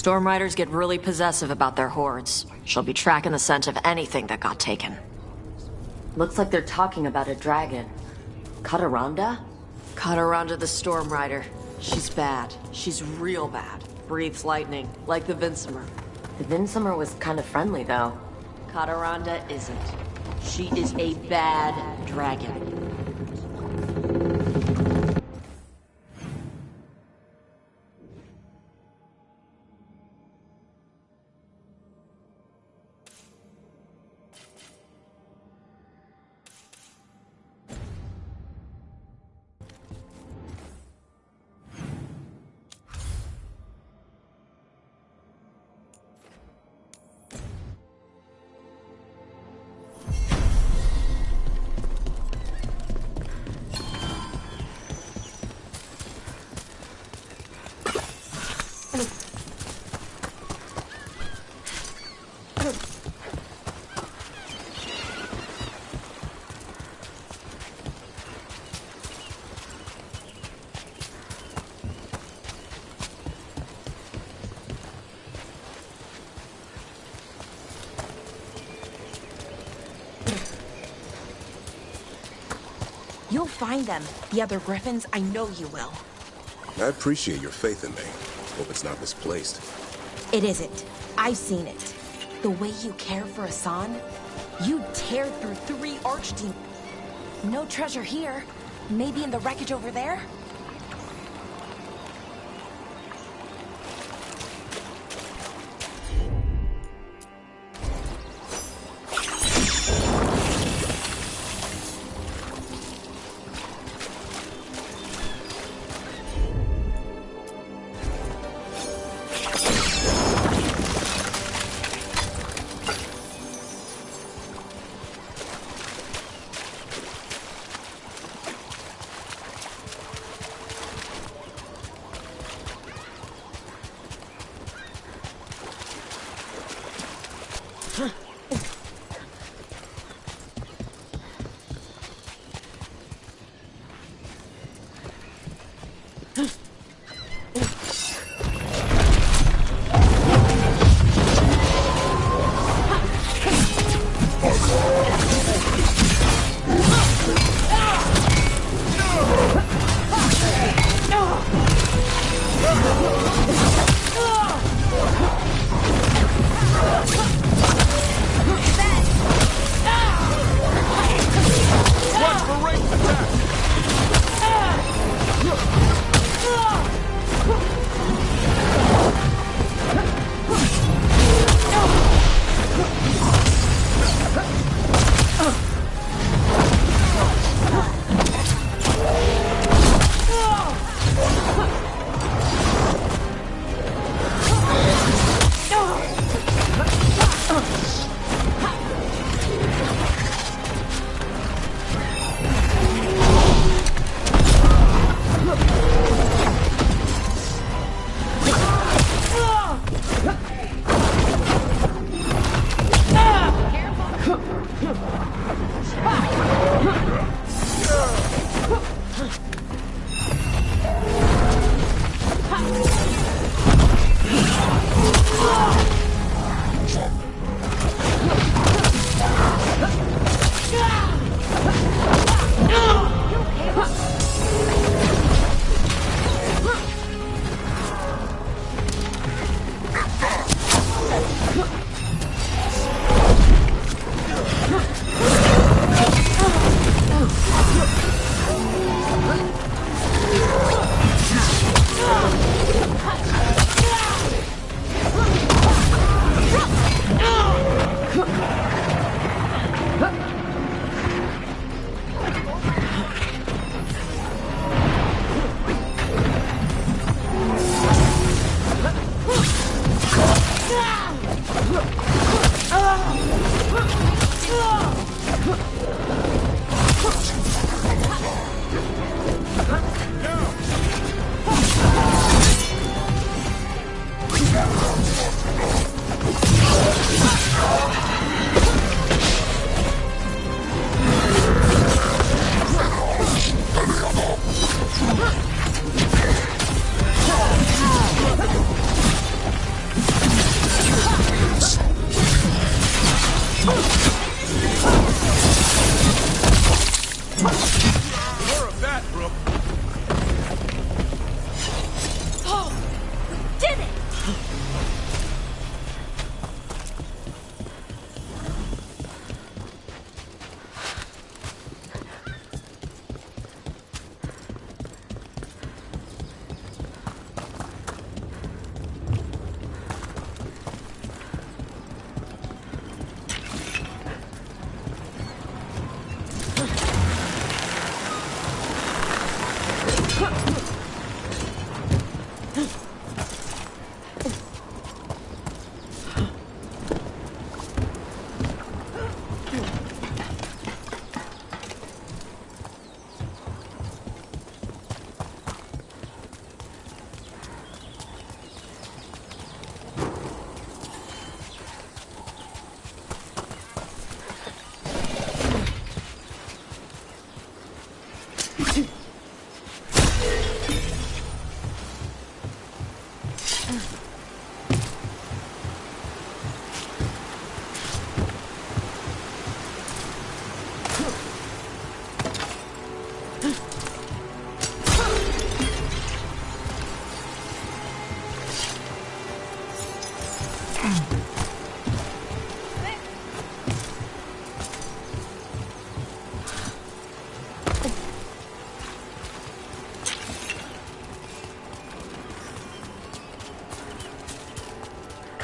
Storm Riders get really possessive about their hordes. She'll be tracking the scent of anything that got taken. Looks like they're talking about a dragon. Kataranda? Kataranda the Storm Rider. She's bad. She's real bad. Breathes lightning, like the Vinsimer. The Vinsimer was kind of friendly, though. Kataranda isn't. She is a bad dragon. You'll find them. The other griffins, I know you will. I appreciate your faith in me. Hope it's not misplaced. It isn't. I've seen it. The way you care for Asan, you tear through 3 archdemons. No treasure here. Maybe in the wreckage over there?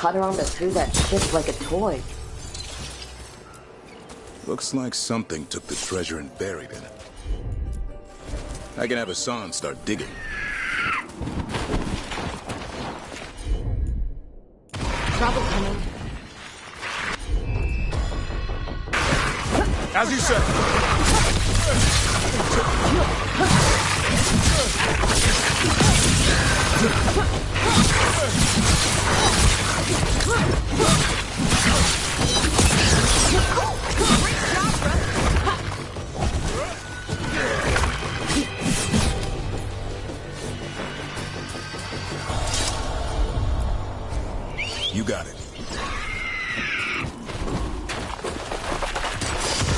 Kataronda threw that ship like a toy. Looks like something took the treasure and buried it. I can have Hassan start digging. Trouble coming. As you said. You got it.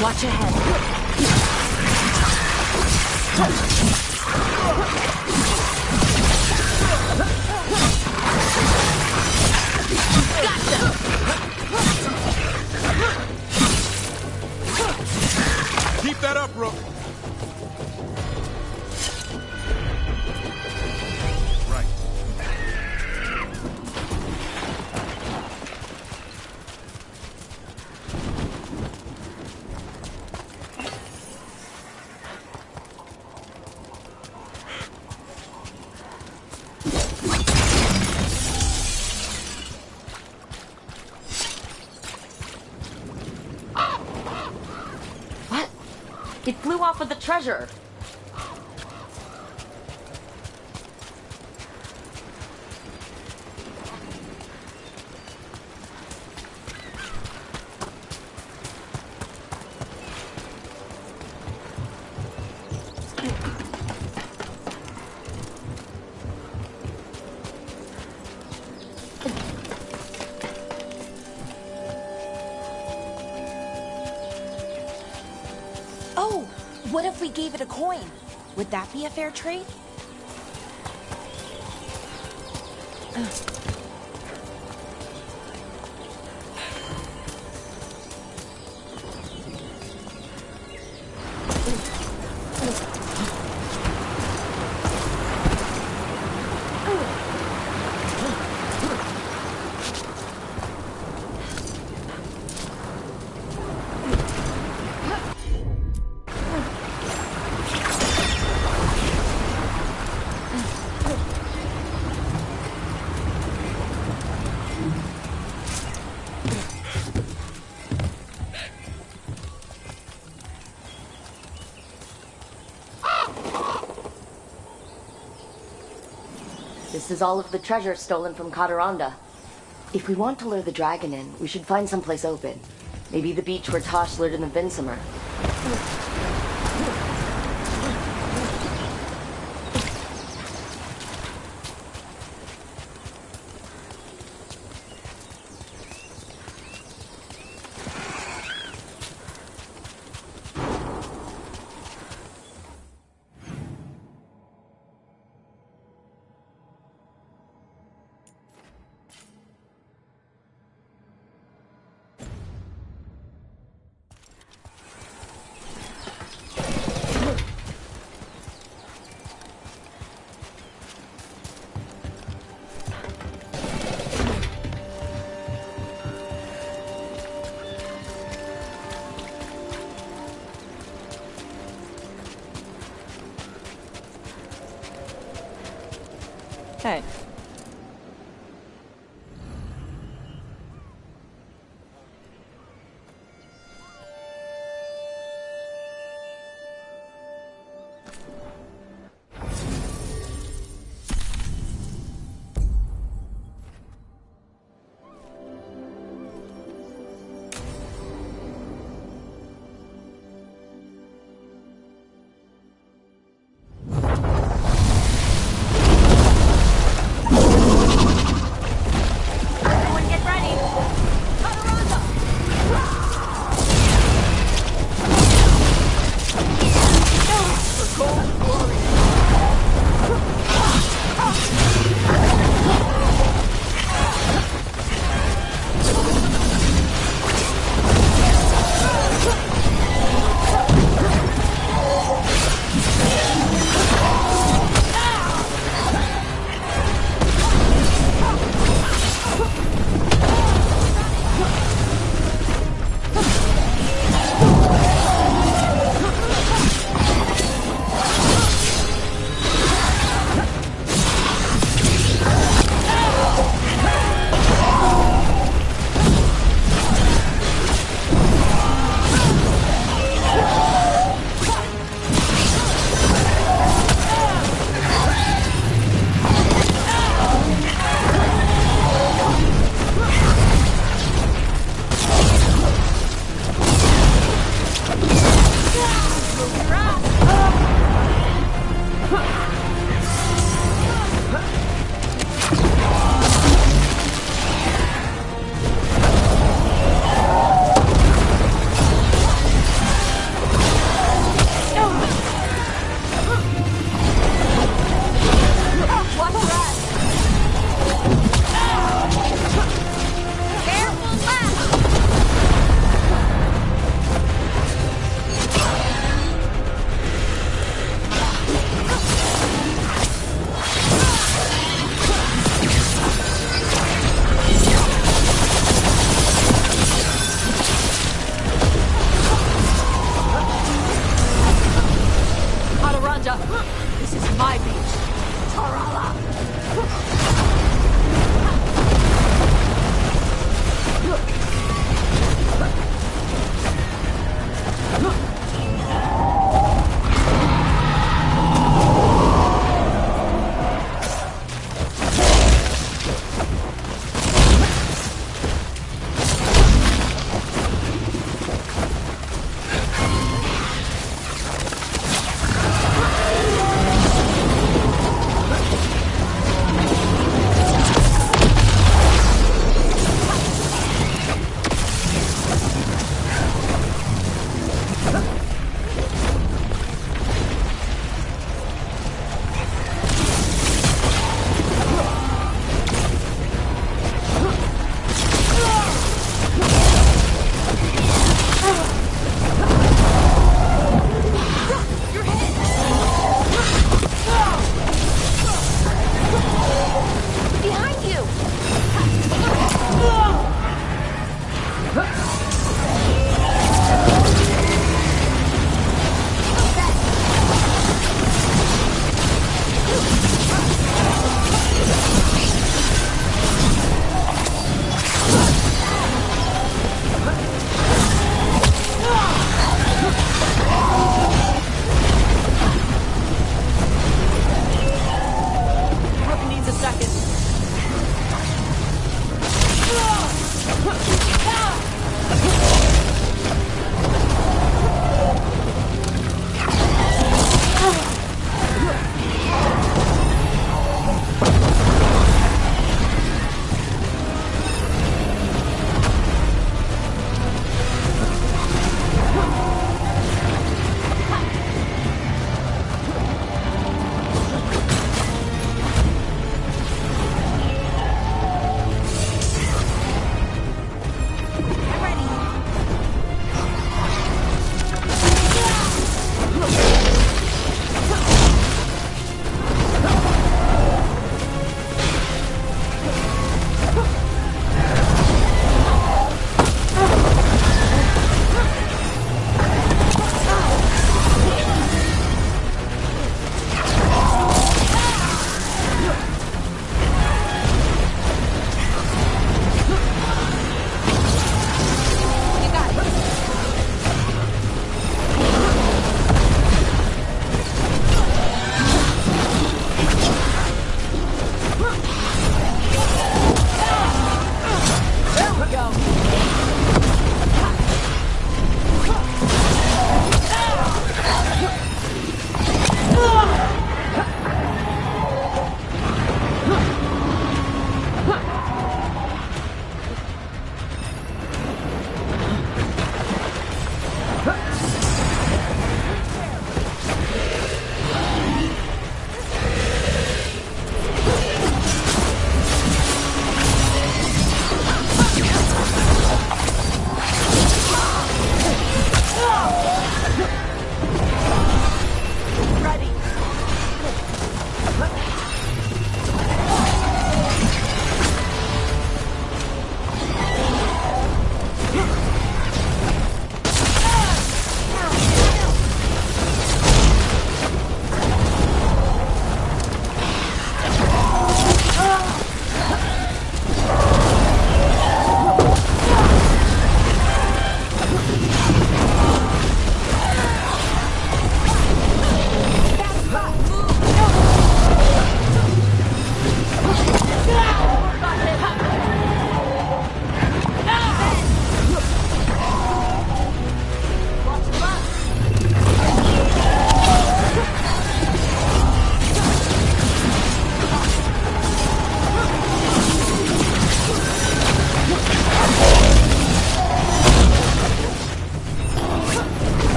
Watch ahead. Gotcha! Keep that up, Rook. Right. What? It flew off with the treasure. Oh, what if we gave it a coin? Would that be a fair trade? This is all of the treasure stolen from Kataronda. If we want to lure the dragon in, we should find someplace open. Maybe the beach where Tosh lured in the Vinsimer. Hey.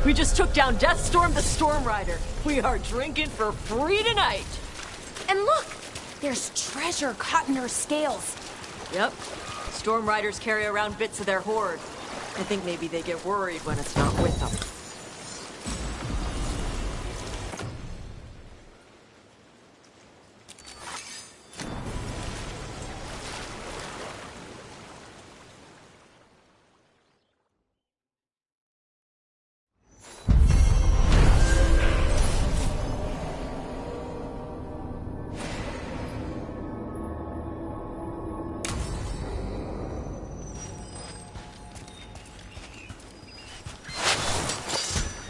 We just took down Deathstorm the Storm Rider. We are drinking for free tonight. And look! There's treasure caught in her scales. Yep. Storm Riders carry around bits of their hoard. I think maybe they get worried when it's not with them.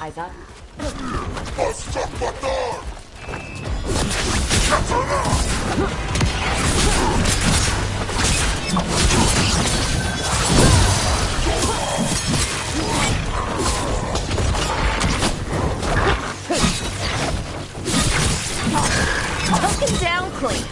Eyes up. Took him down clean.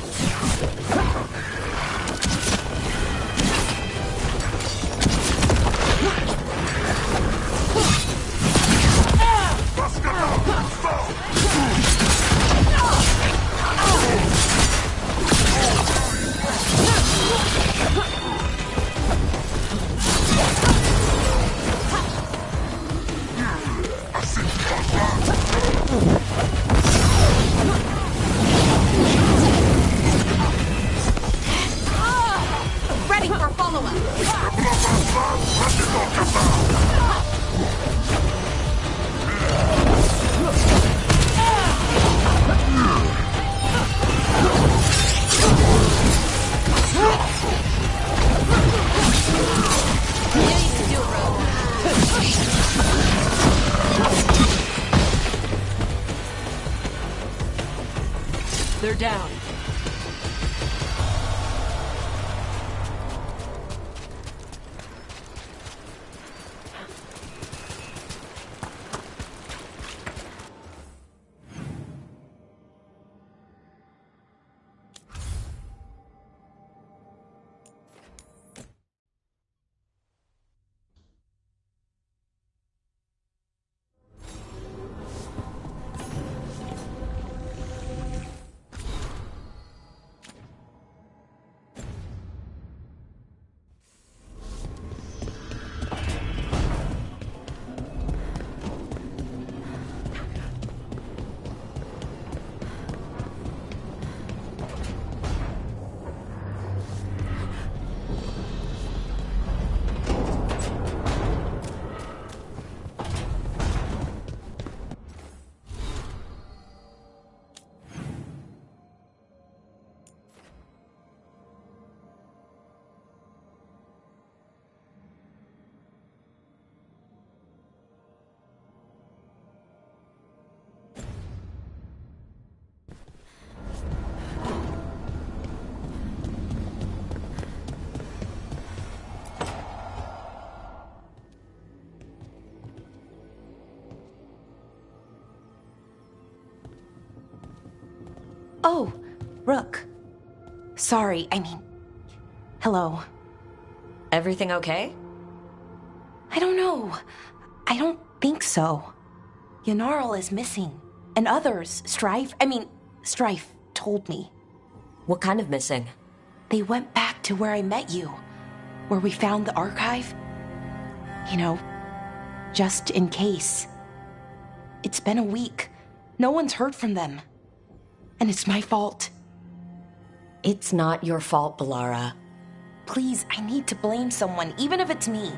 Ready for follow-up. They're down. Oh, Rook. Sorry, hello. Everything okay? I don't know. I don't think so. Yanarl is missing. And others, Strife told me. What kind of missing? They went back to where I met you. Where we found the archive. You know, just in case. It's been a week. No one's heard from them. And it's my fault. It's not your fault, Balara. Please, I need to blame someone, even if it's me.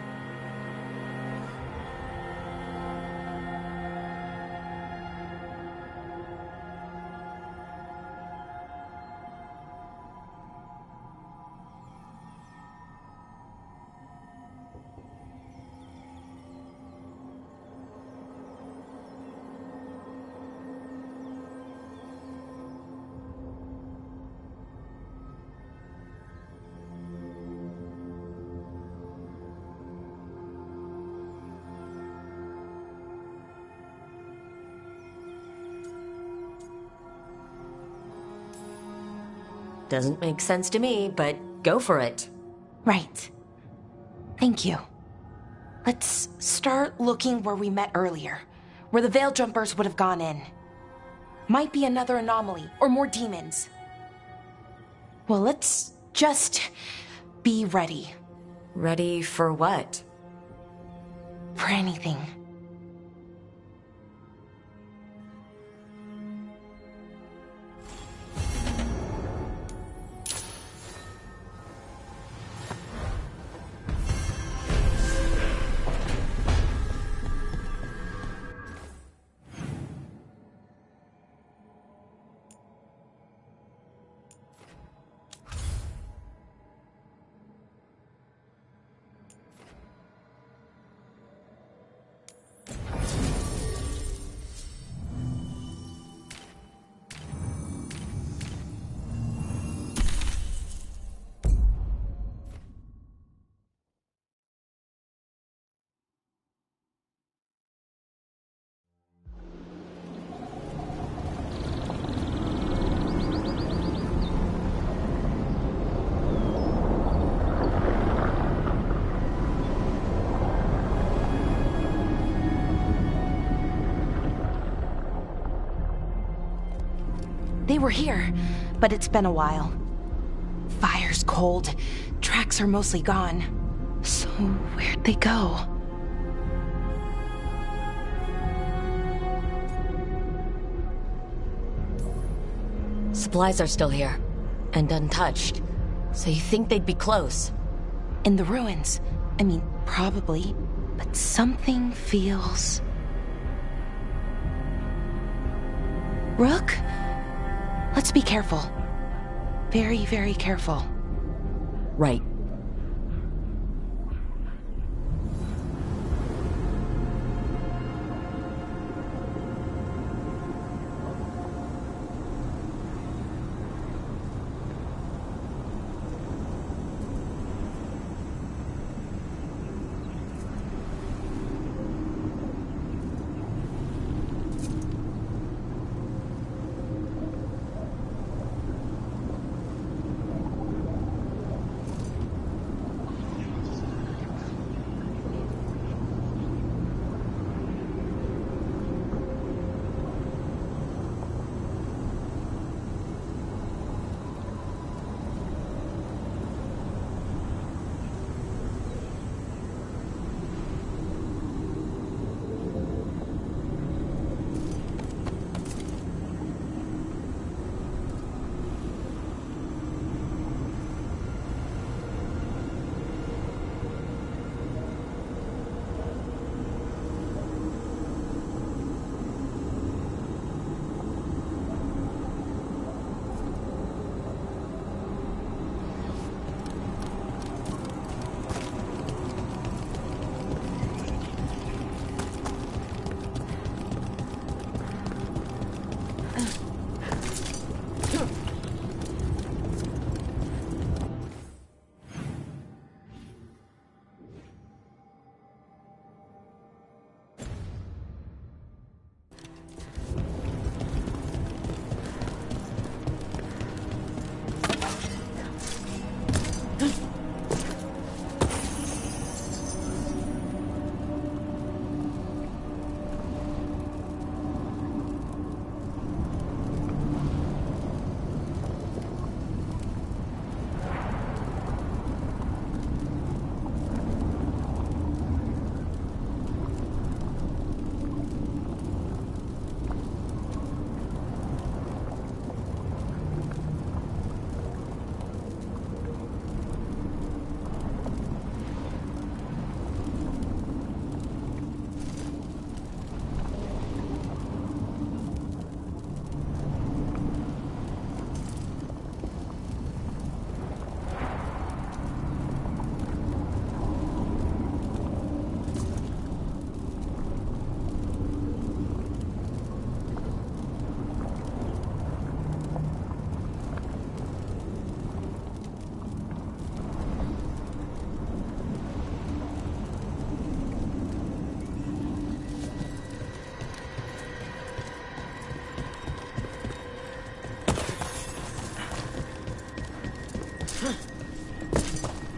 Doesn't make sense to me, but go for it. Right. Thank you. Let's start looking where we met earlier. where the Veil Jumpers would have gone in. Might be another anomaly, or more demons. Well, let's just be ready. Ready for what? For anything. They were here, but it's been a while. Fire's cold, tracks are mostly gone. So where'd they go? Supplies are still here, and untouched. So you think they'd be close? In the ruins. I mean, probably. But something feels... Rook? Let's be careful. Very, very careful. Right.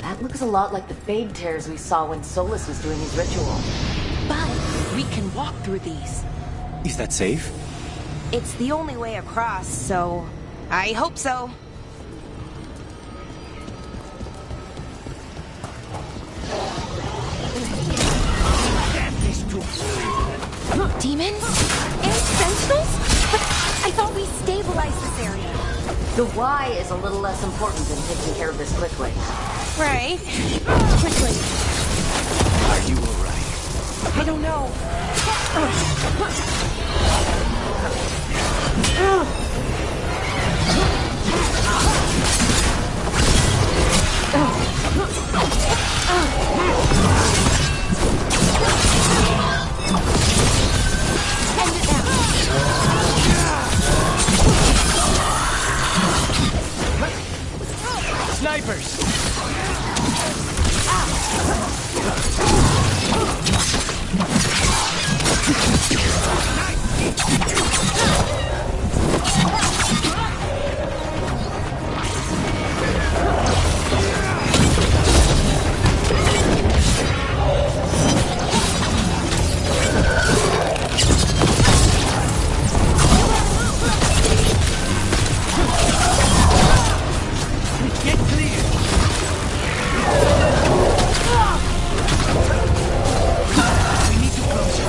That looks a lot like the fade tears we saw when Solas was doing his ritual. But we can walk through these. Is that safe? It's the only way across, so I hope so. Demons? And sentinels? But I thought we stabilized this area. The why is a little less important than taking care of this quickly. Right. Quickly. Are you alright? I don't know. End it now. Snipers! Get clear! We need to close it.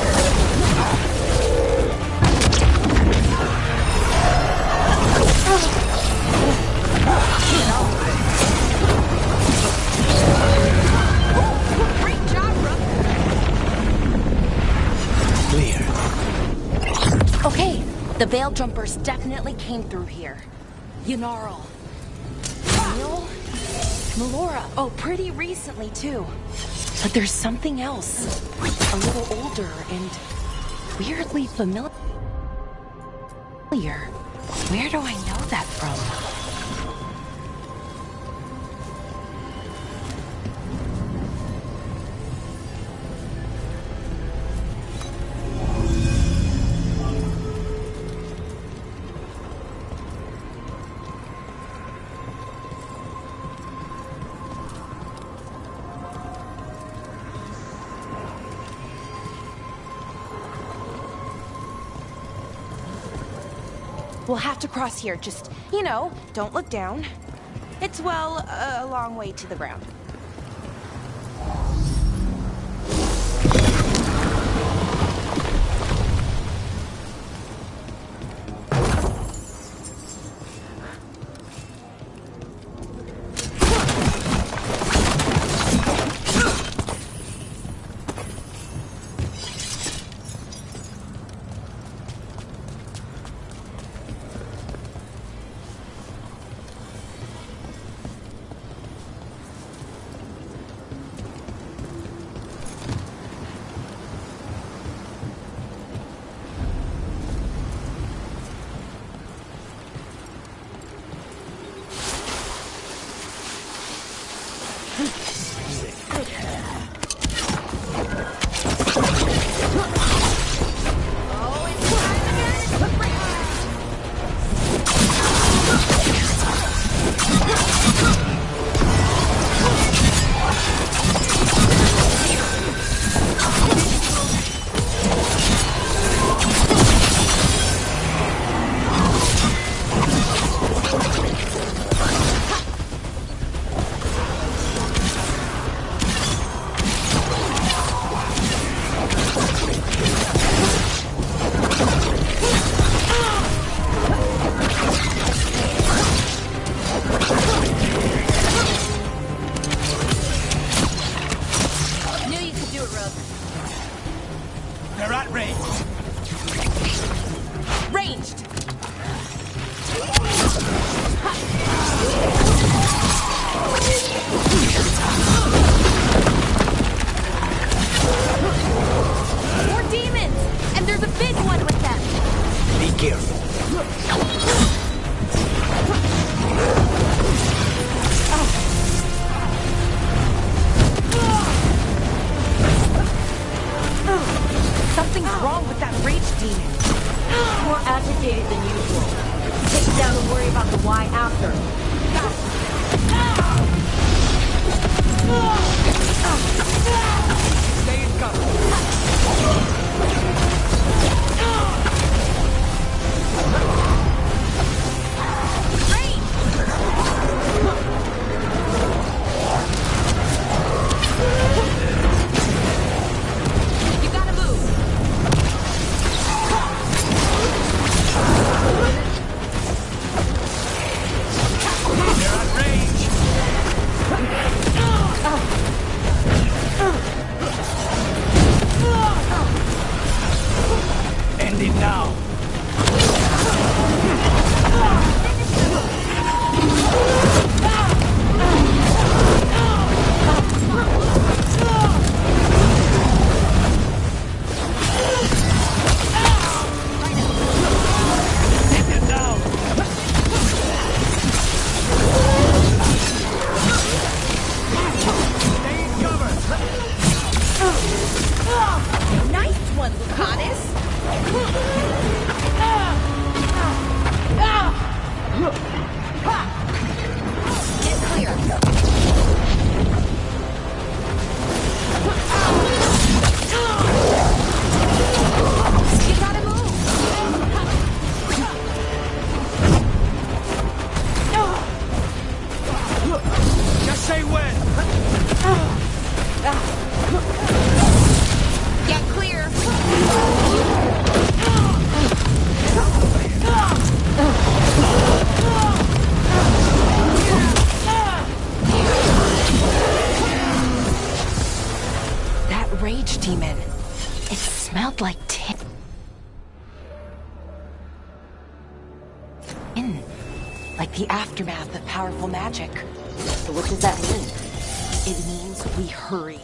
Great job, Rook. Clear. Okay, the Veil Jumpers definitely came through here. Yanarl. Neil? Melora. Oh, pretty recently, too. But there's something else. A little older and weirdly familiar. Where do I know that from? We'll have to cross here. Just, don't look down. It's, well, a long way to the ground. They're at range. Ranged! More demons! And there's a big one with them! Be careful. Something's wrong with that rage demon. More agitated than usual. Take it down and worry about the why after. Stay in cover. rage demon. It smelled like tin. Like the aftermath of powerful magic. So what does that mean? It means we hurry.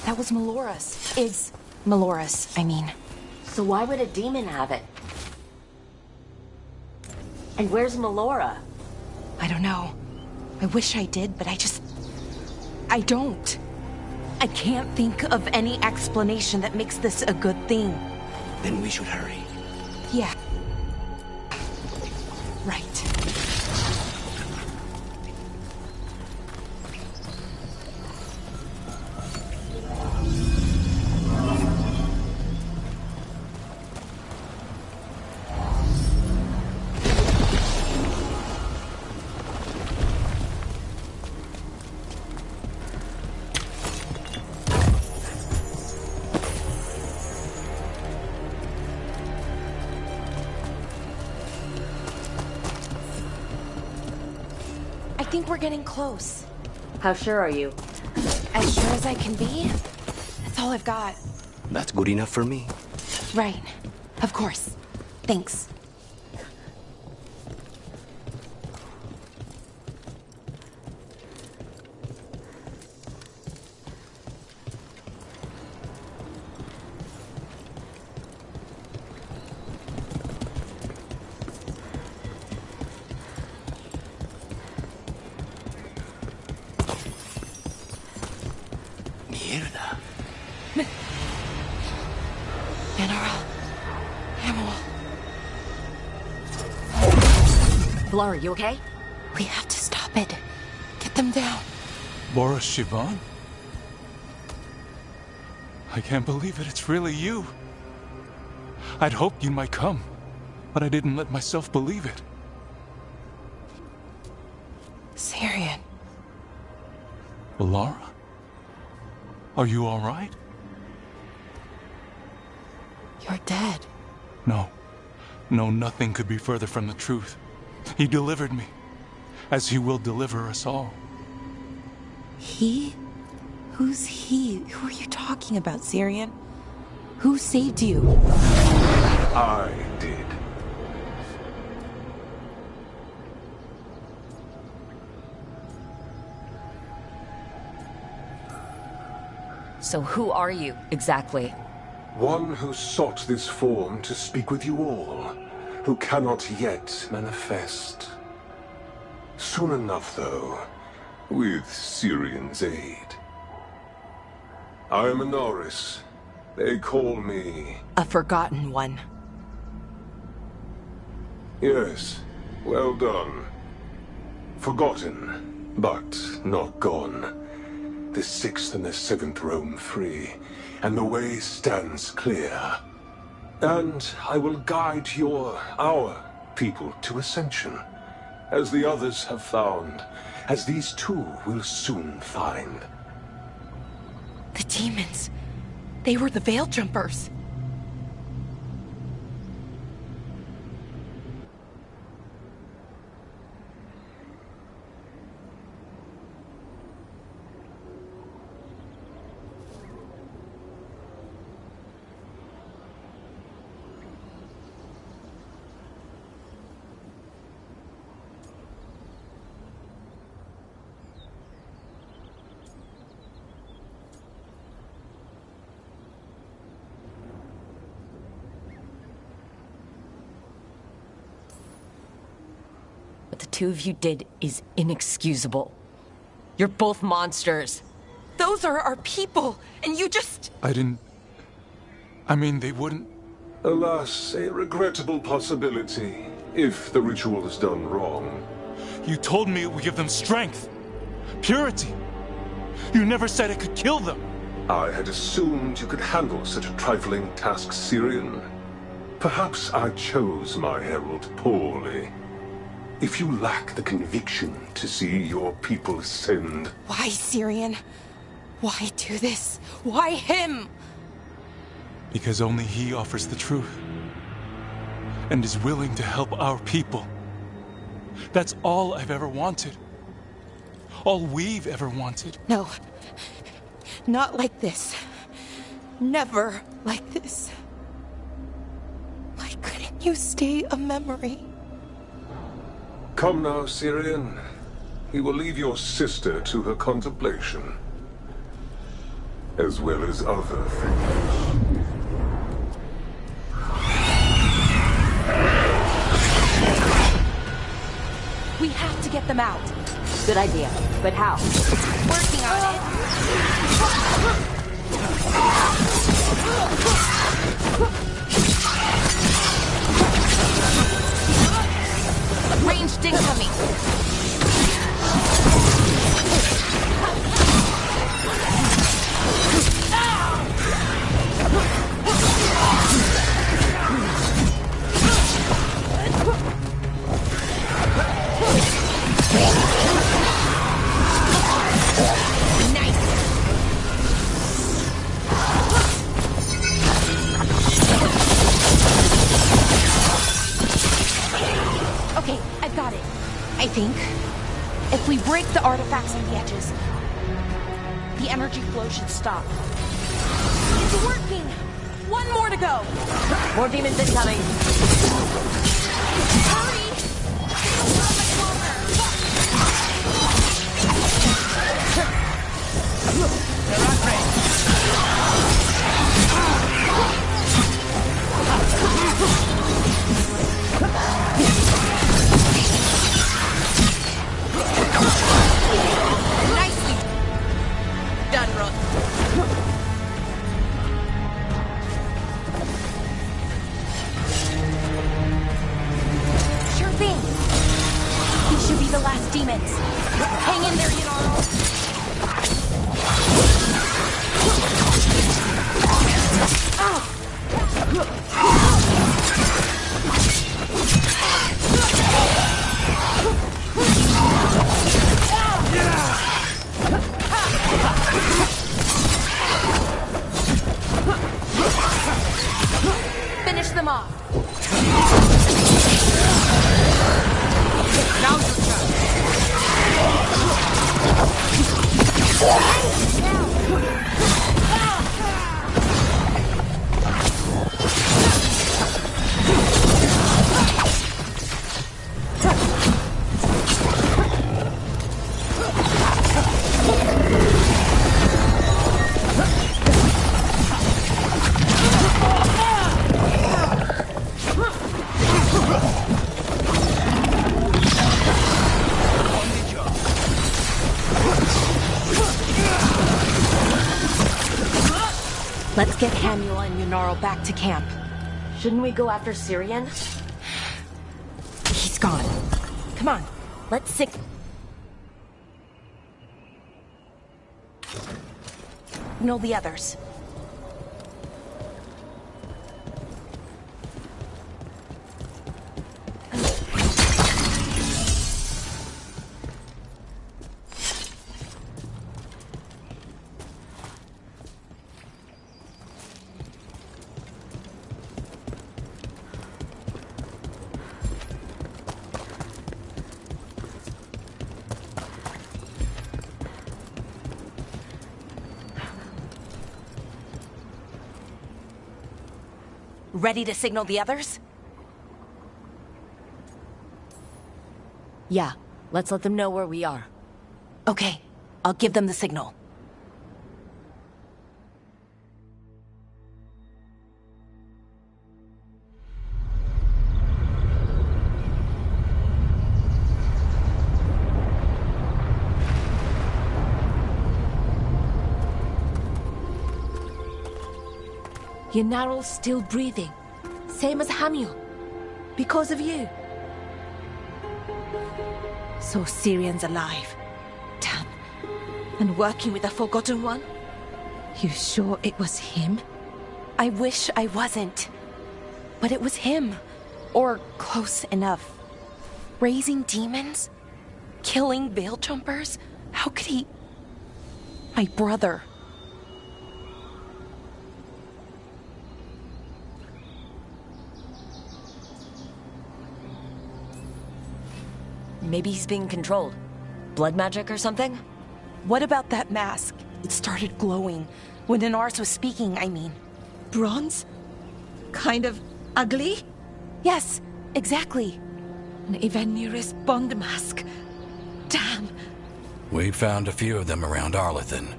That was Melora's. Is Melora's, I mean. So why would a demon have it? And where's Melora? I don't know. I wish I did, but I don't. I can't think of any explanation that makes this a good thing. Then we should hurry. Yeah. Right. I think we're getting close. How sure are you? As sure as I can be. That's all I've got. That's good enough for me. Right. Of course. Thanks. Are you okay? We have to stop it. Get them down. Boris Shivan? I can't believe it. It's really you. I'd hoped you might come. but I didn't let myself believe it. Syrian. Lara? Are you all right? You're dead. No. No, nothing could be further from the truth. He delivered me, as he will deliver us all. He? Who's he? Who are you talking about, Syrian? Who saved you? I did. So who are you, exactly? One who sought this form to speak with you all, who cannot yet manifest. Soon enough, though, with Syrian's aid. I am a Norris. They call me... A forgotten one. Yes, well done. Forgotten, but not gone. The 6th and the 7th roam free, and the way stands clear. And I will guide our people to ascension, as the others have found, as these two will soon find. The demons. They were the Veil Jumpers. What the two of you did is inexcusable. You're both monsters. Those are our people, and you just... They wouldn't... Alas, a regrettable possibility, if the ritual is done wrong. You told me it would give them strength, purity. You never said it could kill them. I had assumed you could handle such a trifling task, Syrian. Perhaps I chose my herald poorly. If you lack the conviction to see your people ascend... Why, Syrian? Why do this? Why him? Because only he offers the truth. And is willing to help our people. That's all I've ever wanted. All we've ever wanted. No. Not like this. Never like this. Why couldn't you stay a memory? Come now, Syrian. We will leave your sister to her contemplation. As well as other things. We have to get them out. Good idea, but how? Working on it. Ranged incoming. Okay, I've got it. I think if we break the artifacts on the edges, the energy flow should stop. It's working! One more to go! More demons incoming. Hurry! They're at range. Nicely done, Rook. Let's get Hamula and Yunaro back to camp. Shouldn't we go after Syrian? He's gone. Come on, let's signal the others. Ready to signal the others? Yeah, let's let them know where we are. Okay, I'll give them the signal. Yunaro's still breathing. Same as Hamul. Because of you. So Syrian's alive. Damn. And working with the Forgotten One? You sure it was him? I wish I wasn't. But it was him. Or close enough. Raising demons? Killing veil jumpers? How could he... My brother. Maybe he's being controlled. Blood magic or something? What about that mask? It started glowing. When Inars was speaking, I mean. Bronze? Kind of ugly? Yes, exactly. An Ivanir's Bond mask. Damn. We found a few of them around Arlathan,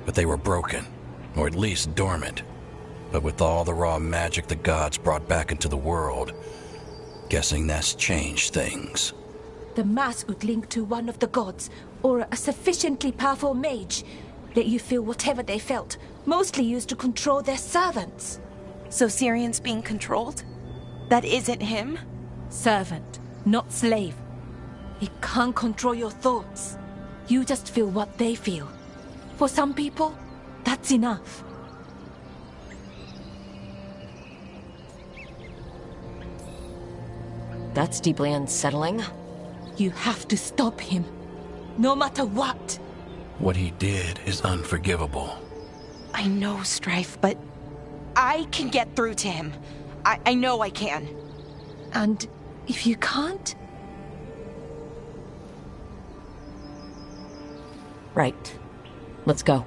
but they were broken, or at least dormant. But with all the raw magic the gods brought back into the world, guessing that's changed things. The mask would link to one of the gods, or a sufficiently powerful mage. Let you feel whatever they felt, mostly used to control their servants. So Syrian's being controlled? That isn't him? Servant, not slave. It can't control your thoughts. You just feel what they feel. For some people, that's enough. That's deeply unsettling. You have to stop him, no matter what. What he did is unforgivable. I know, Strife, but I can get through to him. I know I can. And if you can't? Right. Let's go.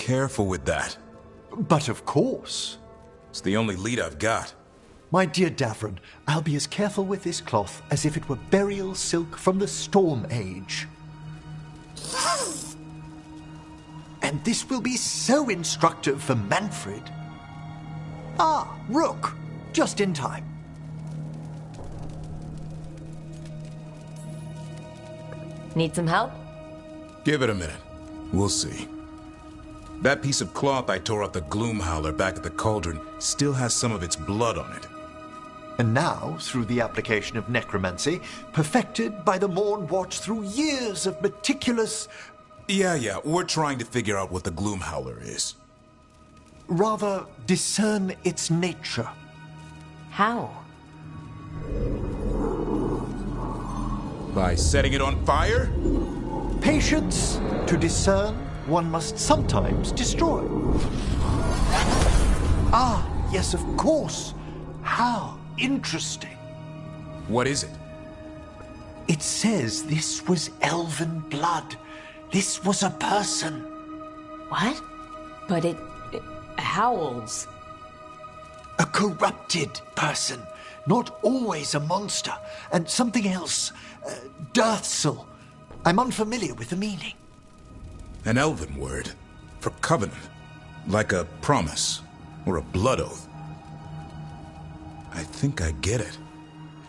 careful with that. But of course. It's the only lead I've got. My dear Davron, I'll be as careful with this cloth as if it were burial silk from the Storm Age. And this will be so instructive for Manfred. Ah, Rook, just in time. Need some help? Give it a minute. We'll see. That piece of cloth I tore off the Gloom Howler back at the cauldron still has some of its blood on it. And now, through the application of necromancy, perfected by the Morn Watch through years of meticulous... Yeah, we're trying to figure out what the Gloom Howler is. Rather, discern its nature. How? By setting it on fire? Patience. To discern, one must sometimes destroy. Ah, yes, of course. How interesting. What is it? It says this was elven blood. This was a person. What? But it howls. A corrupted person. Not always a monster. And something else. Dirthsel. I'm unfamiliar with the meaning. An elven word. For covenant. Like a promise. Or a blood oath. I think I get it.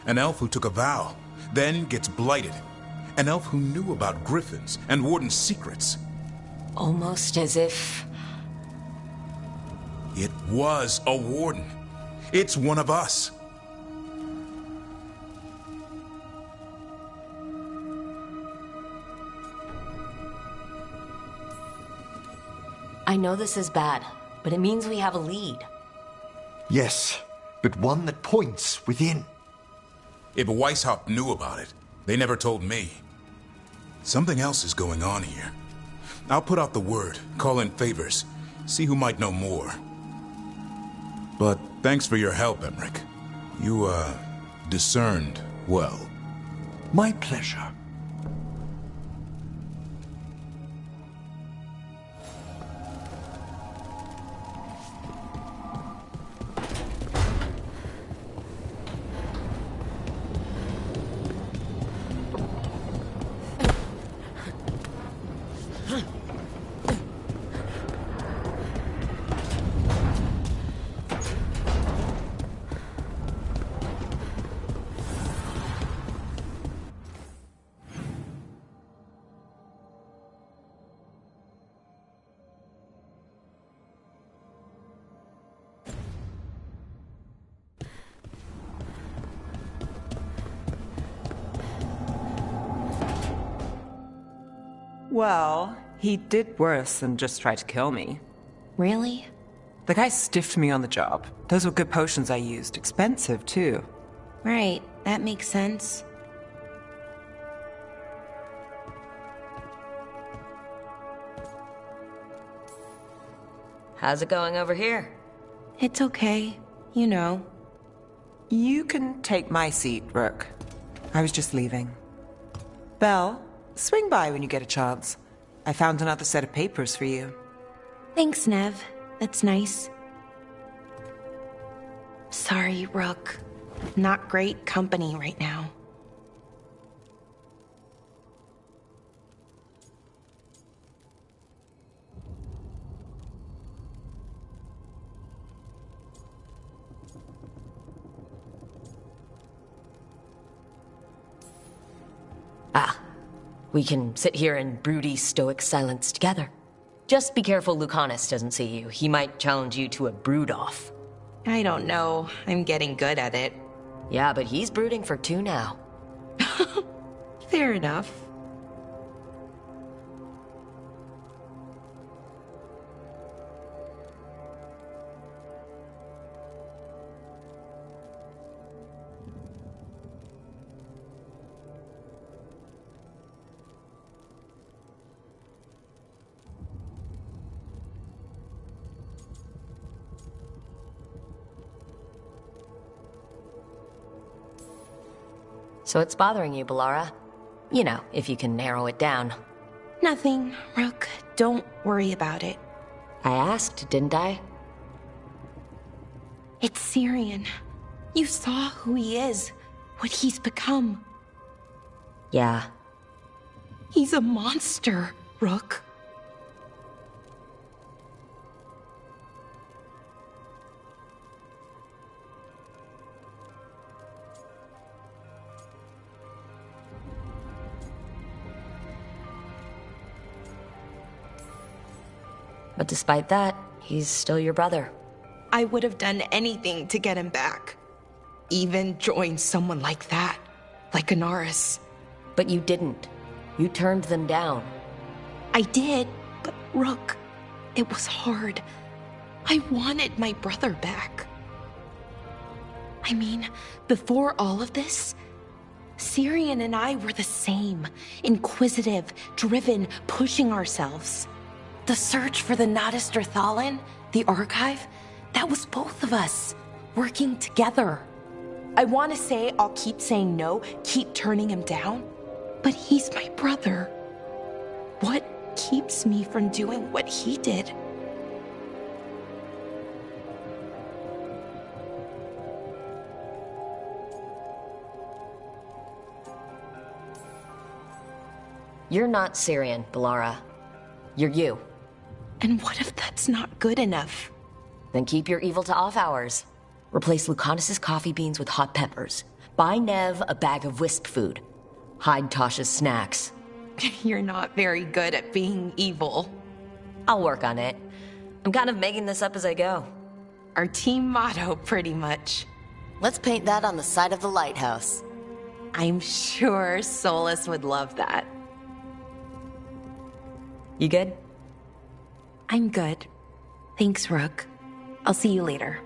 An elf who took a vow. Then gets blighted. An elf who knew about griffins and warden's secrets. Almost as if... It was a warden. It's one of us. I know this is bad, but it means we have a lead. Yes, but one that points within. If Weishaupt knew about it, they never told me. Something else is going on here. I'll put out the word, call in favors, see who might know more. But thanks for your help, Emmerich. You, discerned well. My pleasure. Well, he did worse than just try to kill me. Really? The guy stiffed me on the job. Those were good potions I used. Expensive, too. Right, that makes sense. How's it going over here? It's okay. You know. You can take my seat, Rook. I was just leaving. Belle, swing by when you get a chance. I found another set of papers for you. Thanks, Neve. That's nice. Sorry, Rook. Not great company right now. We can sit here in broody, stoic silence together. Just be careful Lucanus doesn't see you. He might challenge you to a brood-off. I don't know. I'm getting good at it. Yeah, but he's brooding for 2 now. Fair enough. So it's bothering you, Bellara? You know, if you can narrow it down. Nothing, Rook. Don't worry about it. I asked, didn't I? It's Syrian. You saw who he is, what he's become. Yeah. He's a monster, Rook. But despite that, he's still your brother. I would have done anything to get him back. Even join someone like that, like Anaris. But you didn't. You turned them down. I did, but Rook, it was hard. I wanted my brother back. I mean, before all of this, Syrian and I were the same. Inquisitive, driven, pushing ourselves. The search for the Nadister Thalin, the archive, that was both of us, working together. I want to say I'll keep saying no, keep turning him down, but he's my brother. What keeps me from doing what he did? You're not Syrian, Bellara. You're you. And what if that's not good enough? Then keep your evil to off hours. Replace Lucanus's coffee beans with hot peppers. Buy Neve a bag of wisp food. Hide Tasha's snacks. You're not very good at being evil. I'll work on it. I'm kind of making this up as I go. Our team motto, pretty much. Let's paint that on the side of the lighthouse. I'm sure Solas would love that. You good? I'm good. Thanks, Rook. I'll see you later.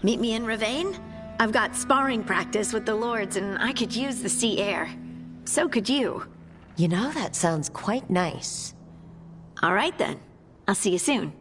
Meet me in Ravane? I've got sparring practice with the lords and I could use the sea air. So could you. You know, that sounds quite nice. All right then. I'll see you soon.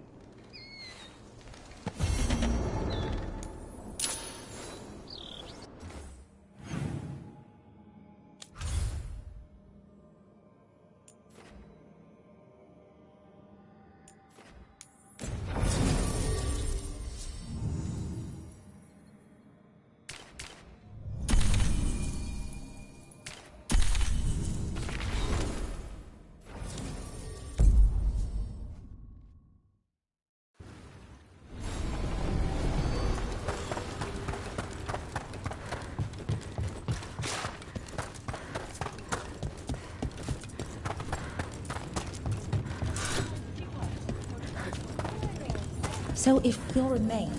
So if you'll remain...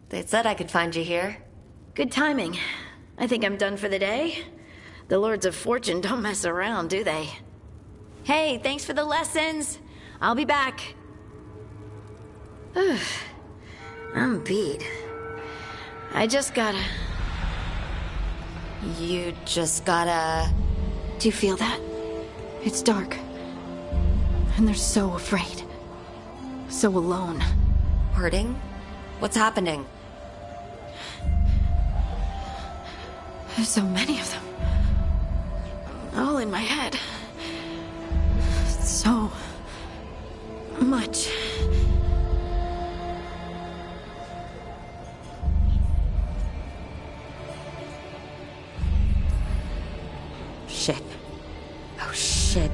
They said I could find you here. Good timing. I think I'm done for the day. The Lords of Fortune don't mess around, do they? Hey, thanks for the lessons. I'll be back. I'm beat. I just gotta... You just gotta... Do you feel that? It's dark. And they're so afraid. So alone. Hurting? What's happening? There's so many of them. All in my head. So much. Shit. Oh, shit.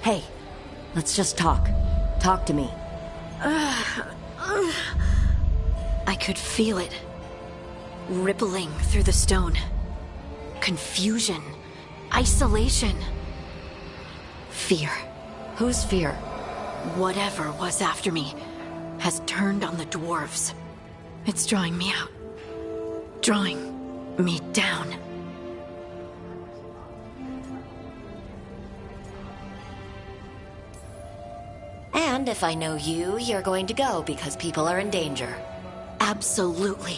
Hey, let's just talk. Talk to me. I could feel it. Rippling through the stone. Confusion. Isolation. Fear. Whose fear? Whatever was after me has turned on the dwarves. It's drawing me out. Drawing me down. And if I know you, you're going to go because people are in danger. Absolutely.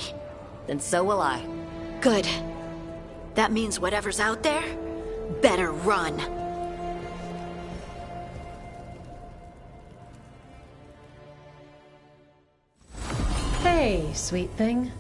Then so will I. Good. That means whatever's out there better run. Hey, sweet thing.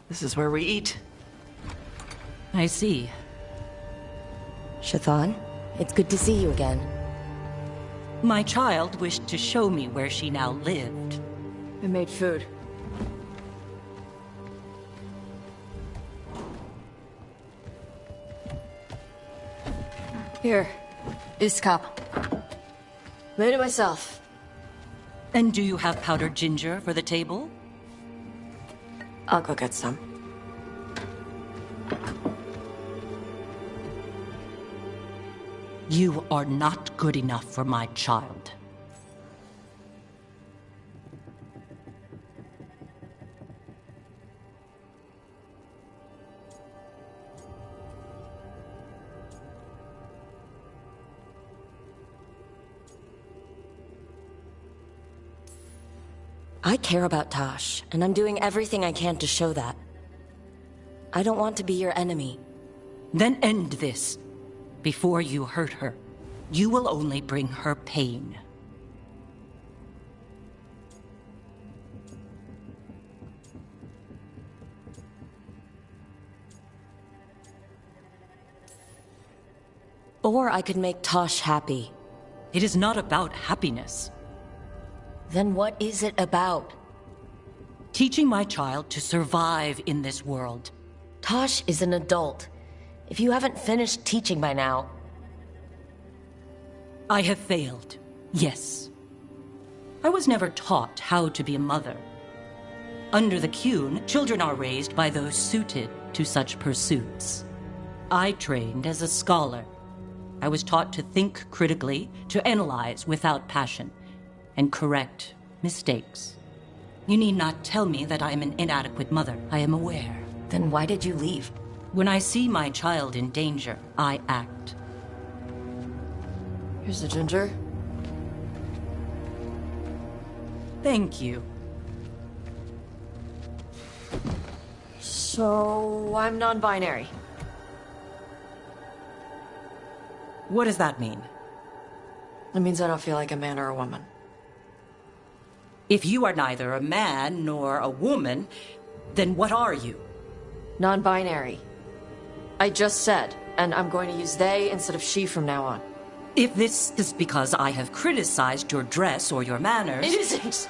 This is where we eat. I see. Shathan, it's good to see you again. My child wished to show me where she now lived. I made food. Here, this cup. Made it myself. And do you have powdered ginger for the table? I'll go get some. You are not good enough for my child. I care about Tosh, and I'm doing everything I can to show that. I don't want to be your enemy. Then end this. Before you hurt her, you will only bring her pain. Or I could make Tosh happy. It is not about happiness. Then what is it about? Teaching my child to survive in this world. Tosh is an adult. If you haven't finished teaching by now... I have failed, yes. I was never taught how to be a mother. Under the Qun, children are raised by those suited to such pursuits. I trained as a scholar, I was taught to think critically, to analyze without passion, and correct mistakes. You need not tell me that I am an inadequate mother. I am aware. Then why did you leave? When I see my child in danger, I act. Here's the ginger. Thank you. So, I'm non-binary. What does that mean? It means I don't feel like a man or a woman. If you are neither a man nor a woman, then what are you? Non-binary. I just said, and I'm going to use they instead of she from now on. If this is because I have criticized your dress or your manners... It isn't!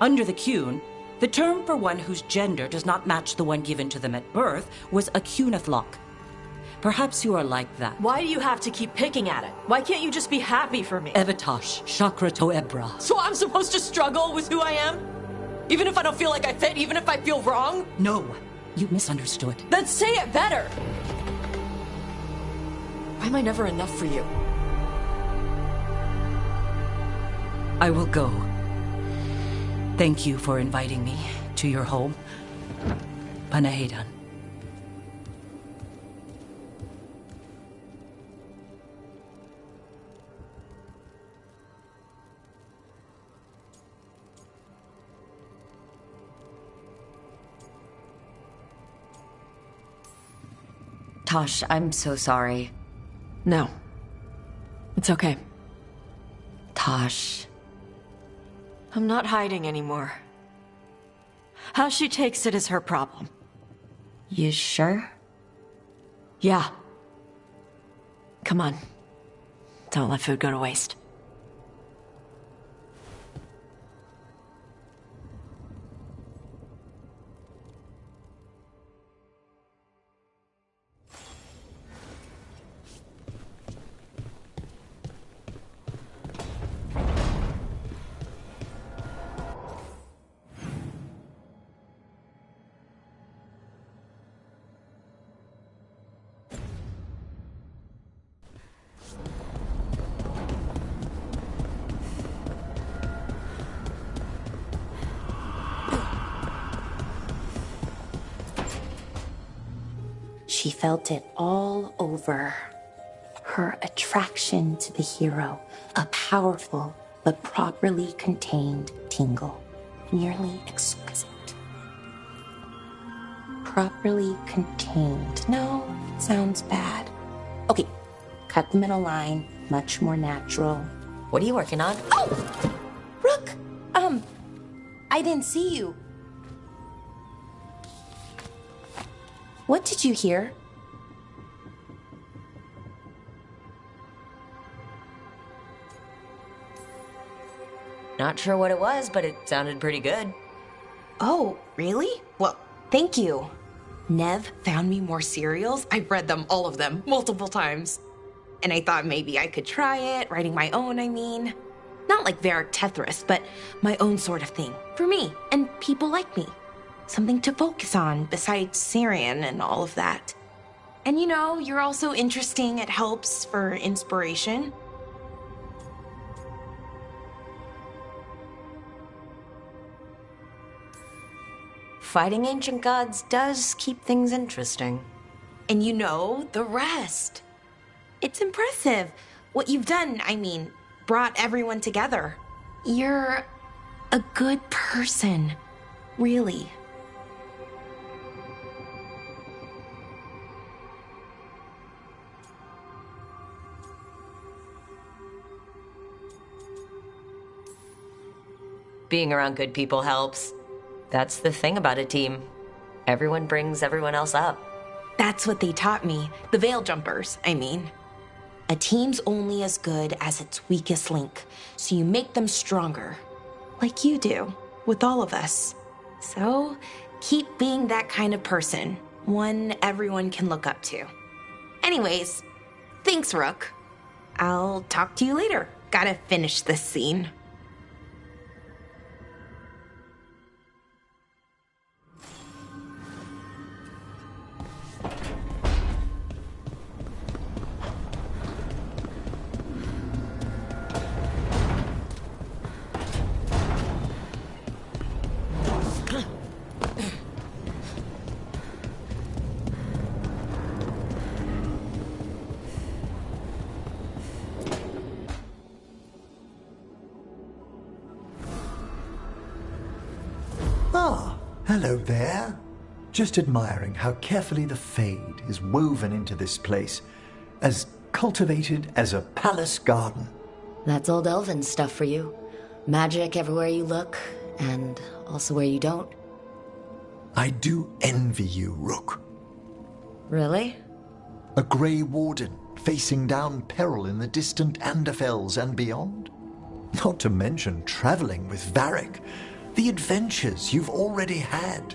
Under the Qun, the term for one whose gender does not match the one given to them at birth was a Qunathlok. Perhaps you are like that. Why do you have to keep picking at it? Why can't you just be happy for me? Evatosh, Chakra to Ebra. So I'm supposed to struggle with who I am? Even if I don't feel like I fit, even if I feel wrong? No, you misunderstood. Then say it better! Why am I never enough for you? I will go. Thank you for inviting me to your home. Panahedan. Tosh, I'm so sorry. No. It's okay. Tosh. I'm not hiding anymore. How she takes it is her problem. You sure? Yeah. Come on. Don't let food go to waste. She felt it all over. Her attraction to the hero, a powerful but properly contained tingle, nearly exquisite. Properly contained. No, it sounds bad. Okay, cut the middle line, much more natural. What are you working on? Oh! Rook! I didn't see you. What did you hear? Not sure what it was, but it sounded pretty good. Oh, really? Well, thank you. Neve found me more cereals. I've read them, all of them, multiple times. And I thought maybe I could try it, writing my own, I mean. Not like Varric Tetris, but my own sort of thing. For me, and people like me. Something to focus on besides Syrian and all of that. And you know, you're also interesting. It helps for inspiration. Fighting ancient gods does keep things interesting. And you know the rest. It's impressive. What you've done, I mean, brought everyone together. You're a good person. Really. Being around good people helps. That's the thing about a team. Everyone brings everyone else up. That's what they taught me. The veil jumpers, I mean. A team's only as good as its weakest link, so you make them stronger. Like you do, with all of us. So, keep being that kind of person. One everyone can look up to. Anyways, thanks, Rook. I'll talk to you later. Gotta finish this scene. Hello there. Just admiring how carefully the Fade is woven into this place, as cultivated as a palace garden. That's old elven stuff for you. Magic everywhere you look, and also where you don't. I do envy you, Rook. Really? A Grey Warden facing down peril in the distant Anderfells and beyond. Not to mention traveling with Varric, the adventures you've already had.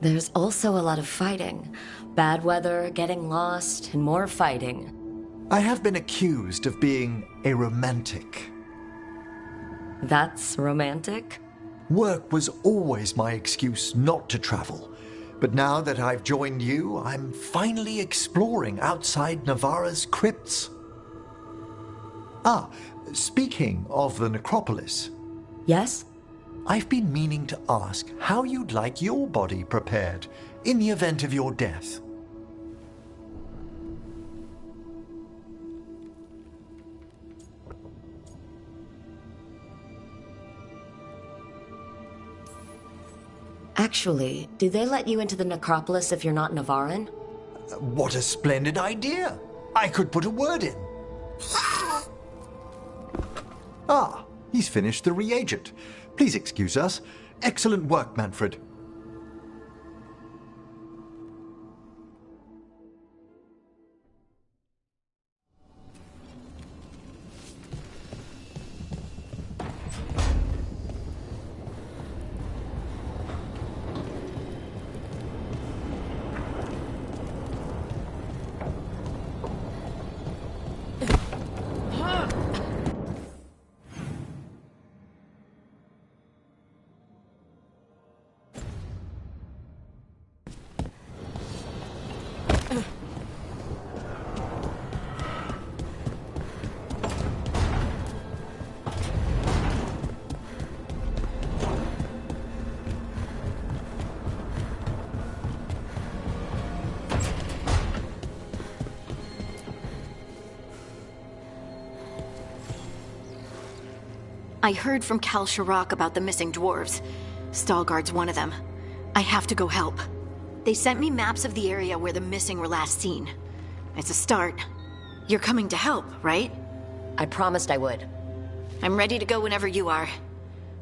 There's also a lot of fighting. Bad weather, getting lost, and more fighting. I have been accused of being a romantic. That's romantic? Work was always my excuse not to travel. But now that I've joined you, I'm finally exploring outside Navarra's crypts. Speaking of the necropolis. Yes? I've been meaning to ask how you'd like your body prepared in the event of your death. Actually, do they let you into the necropolis if you're not Navarran? What a splendid idea! I could put a word in. He's finished the reagent. Please excuse us. Excellent work, Manfred. I heard from Cal Sharrock about the missing dwarves. Stalguard's one of them. I have to go help. They sent me maps of the area where the missing were last seen. It's a start. You're coming to help, right? I promised I would. I'm ready to go whenever you are.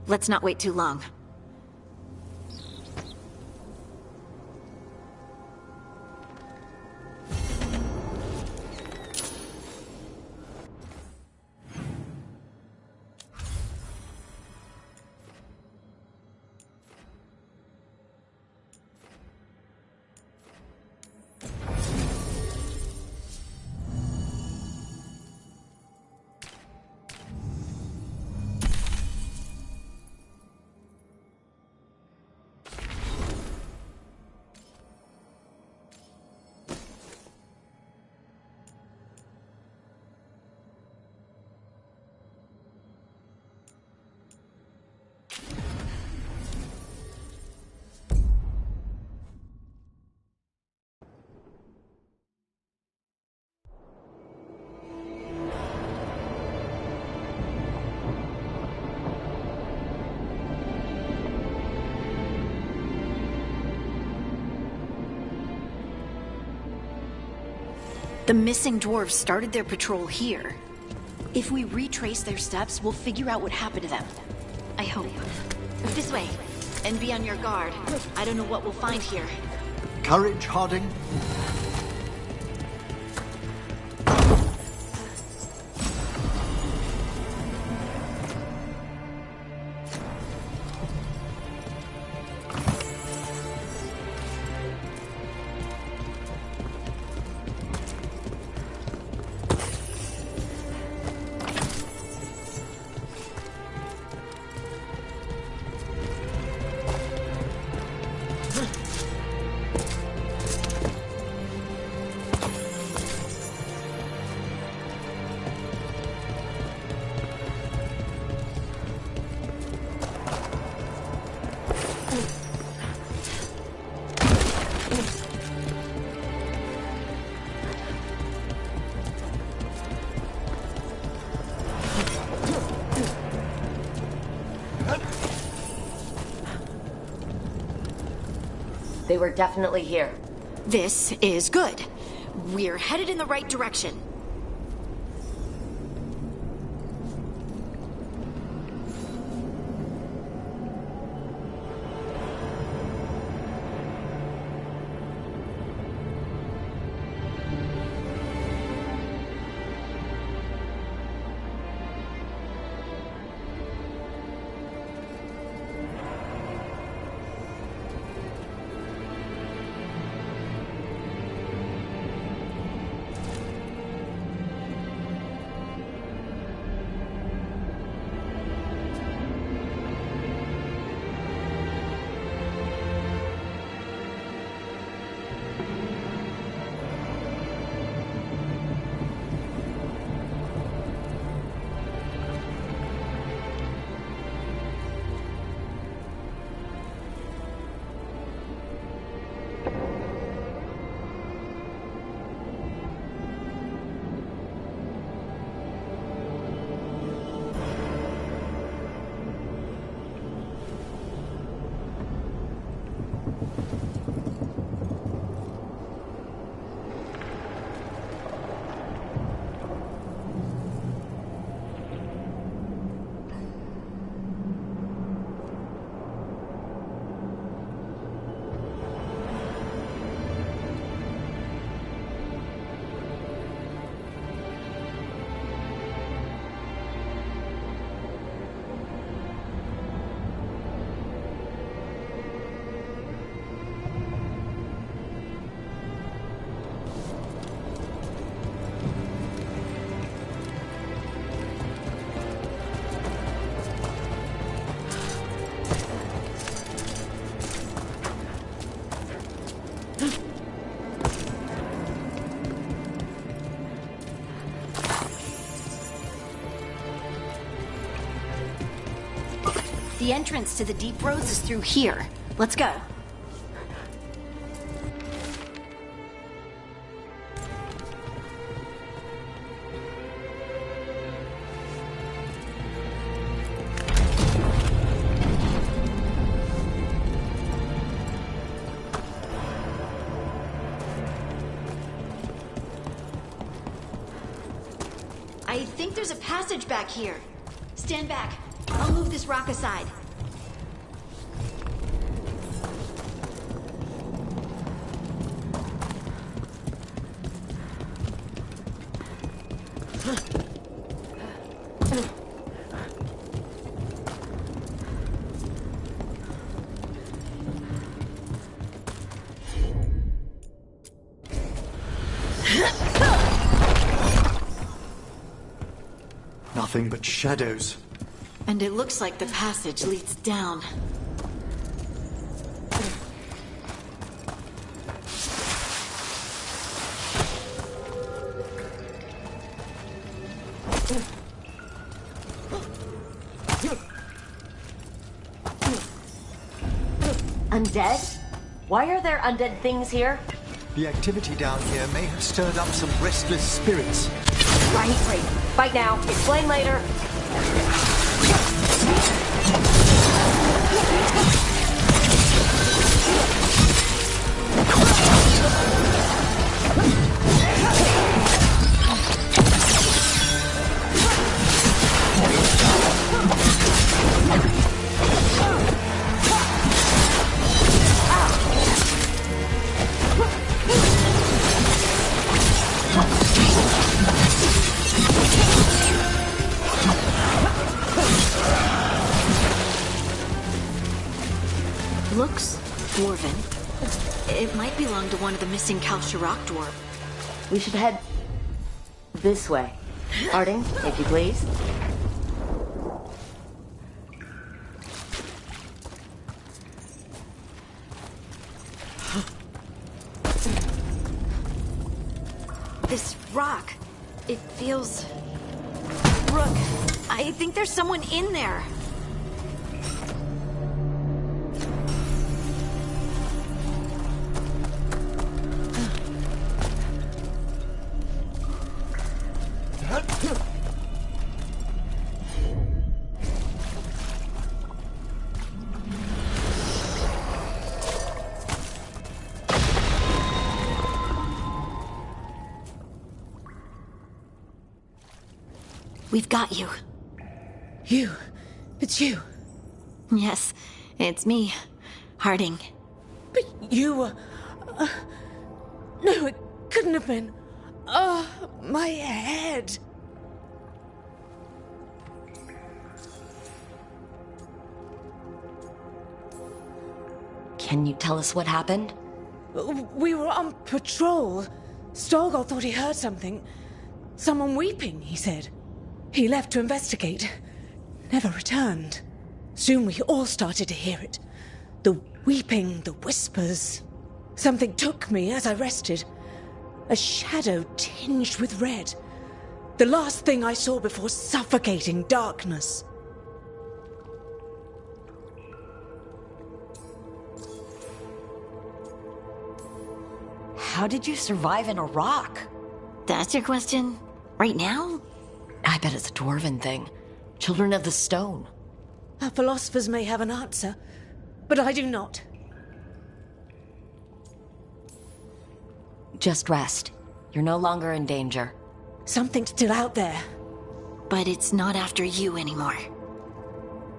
Let's not wait too long. The missing dwarves started their patrol here. If we retrace their steps, we'll figure out what happened to them. I hope. This way. And be on your guard. I don't know what we'll find here. Courage, Harding. They were definitely here. This is good. We're headed in the right direction. The entrance to the deep roads is through here. Let's go. I think there's a passage back here. Stand back. I'll move this rock aside. Nothing but shadows. And it looks like the passage leads down. Undead? Why are there undead things here? The activity down here may have stirred up some restless spirits. Right. Fight now. Explain later. Looks dwarven. It might belong to one of the missing Kalsharok dwarf. We should head this way. Harding, if you please. This rock, it feels... Rook, I think there's someone in there. We've got you. You? It's you? Yes, it's me, Harding. But you were... no, it couldn't have been. Oh, my head. Can you tell us what happened? We were on patrol. Storgol thought he heard something. Someone weeping, he said. He left to investigate. Never returned. Soon we all started to hear it. The weeping, the whispers. Something took me as I rested. A shadow tinged with red. The last thing I saw before suffocating darkness. How did you survive in a rock? That's your question? Right now? I bet it's a dwarven thing. Children of the Stone. Our philosophers may have an answer, but I do not. Just rest. You're no longer in danger. Something's still out there. But it's not after you anymore.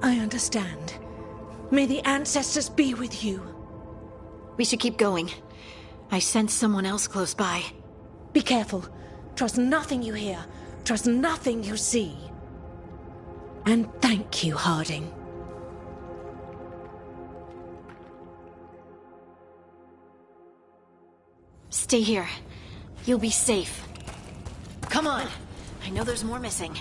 I understand. May the ancestors be with you. We should keep going. I sense someone else close by. Be careful. Trust nothing you hear. Trust nothing you see. And thank you, Harding. Stay here. You'll be safe. Come on. I know there's more missing.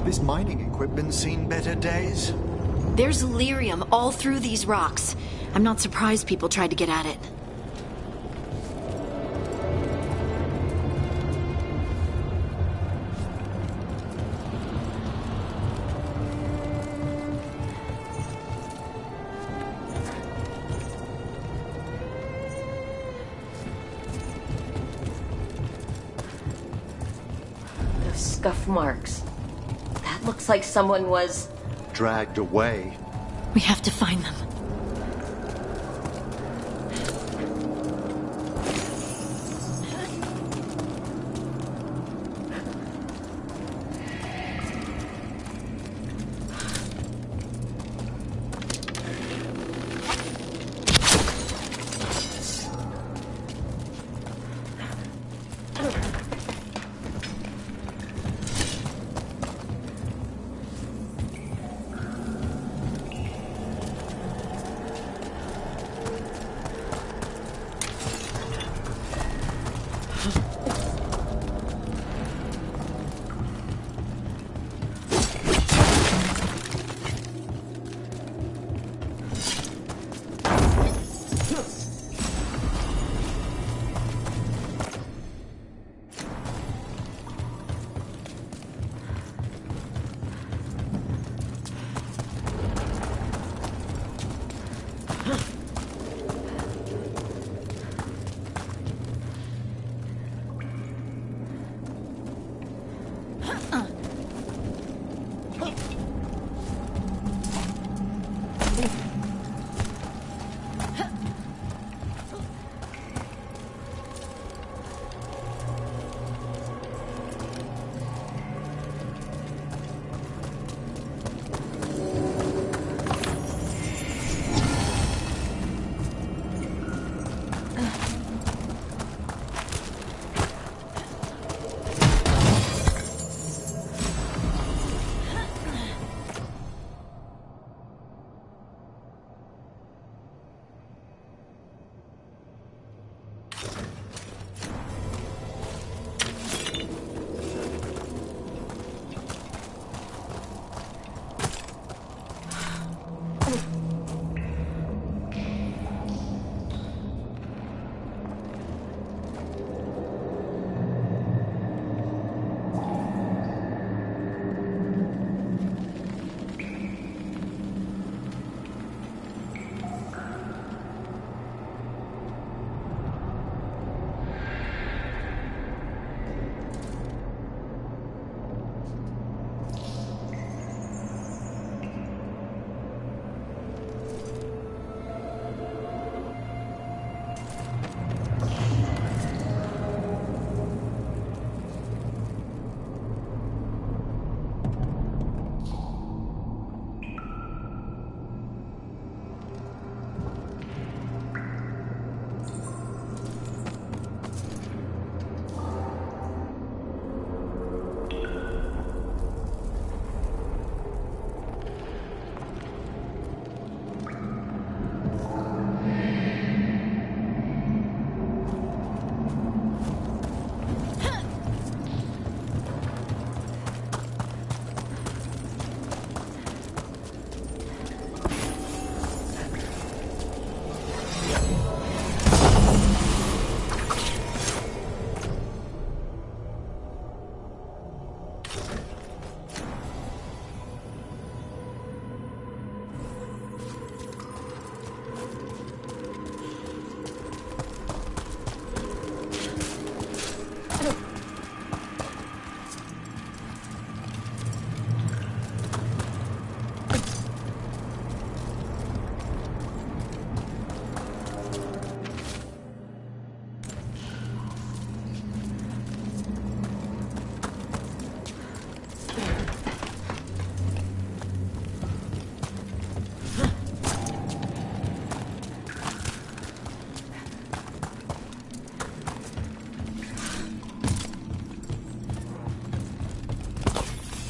This mining equipment's seen better days. There's lyrium all through these rocks. I'm not surprised people tried to get at it. Those scuff marks. That looks like someone was... dragged away. We have to find them.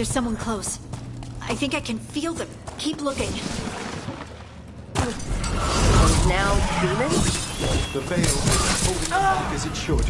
There's someone close. I think I can feel them. Keep looking. And now demons? The veil is holding back as it should.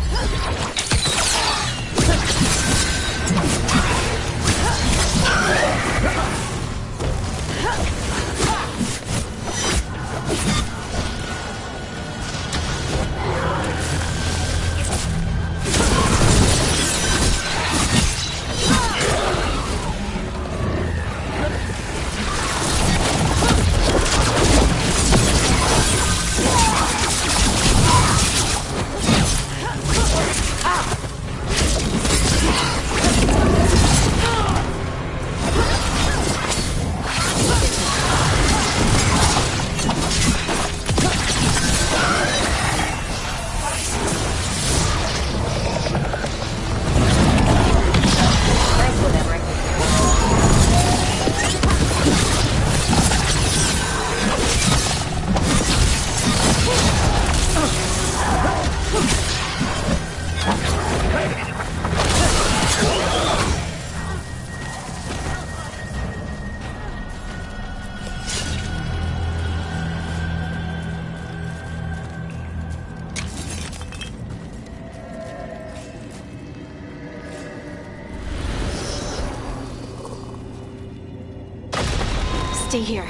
Stay here.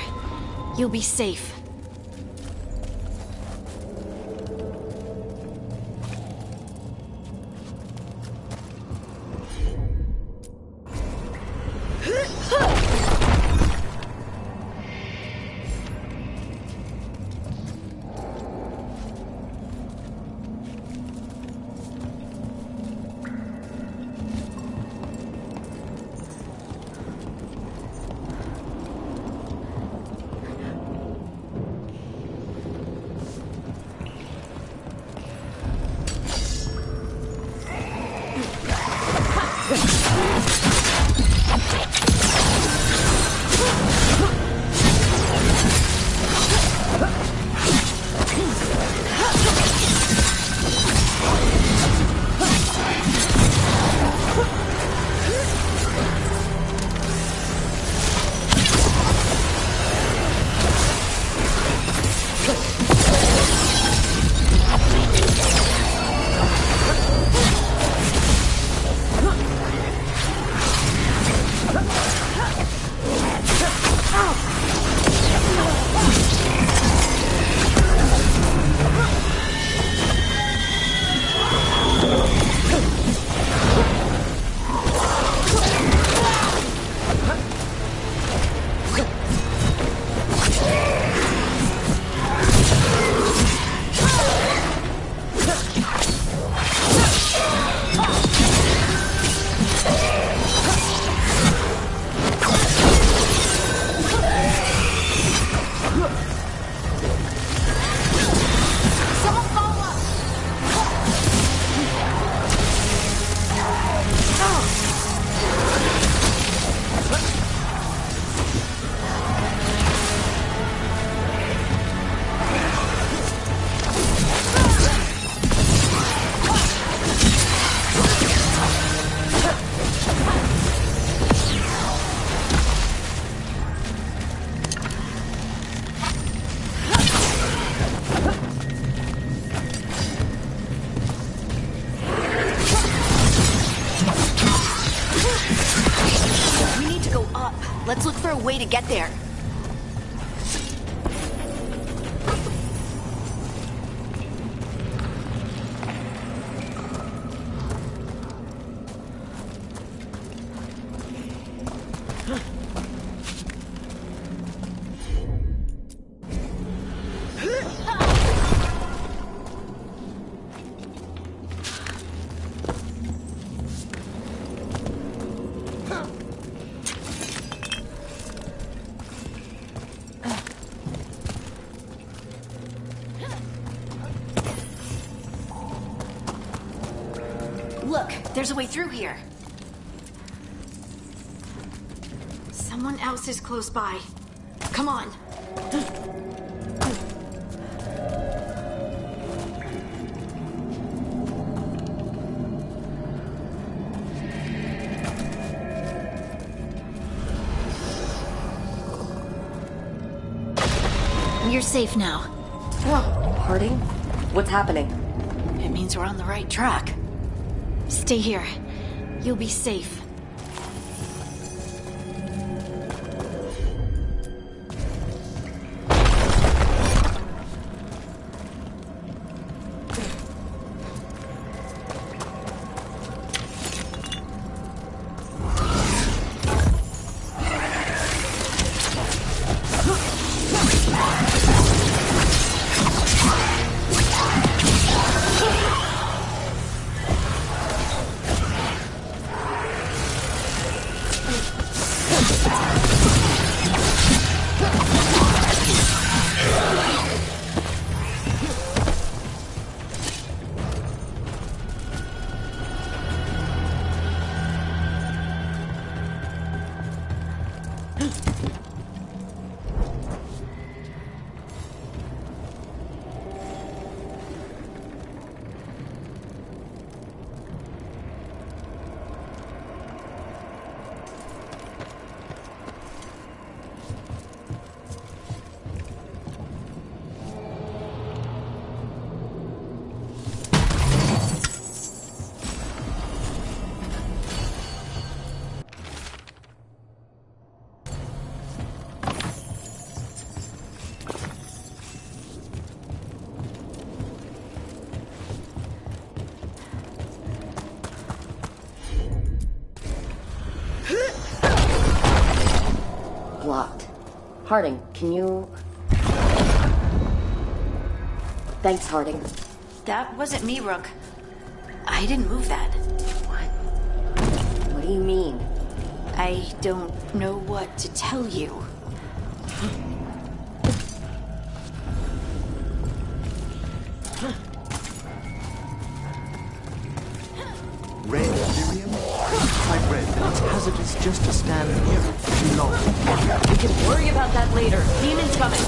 You'll be safe. Let's look for a way to get there. Look, there's a way through here. Someone else is close by. Come on. We're safe now. Oh, Harding? What's happening? It means we're on the right track. Stay here. You'll be safe. Blocked. Harding, can you... Thanks, Harding. That wasn't me, Rook. I didn't move that. What? What do you mean? I don't know what to tell you. Red lyrium? I've read that it's hazardous just to stand near it for too long. We can worry about that later. Demon's coming.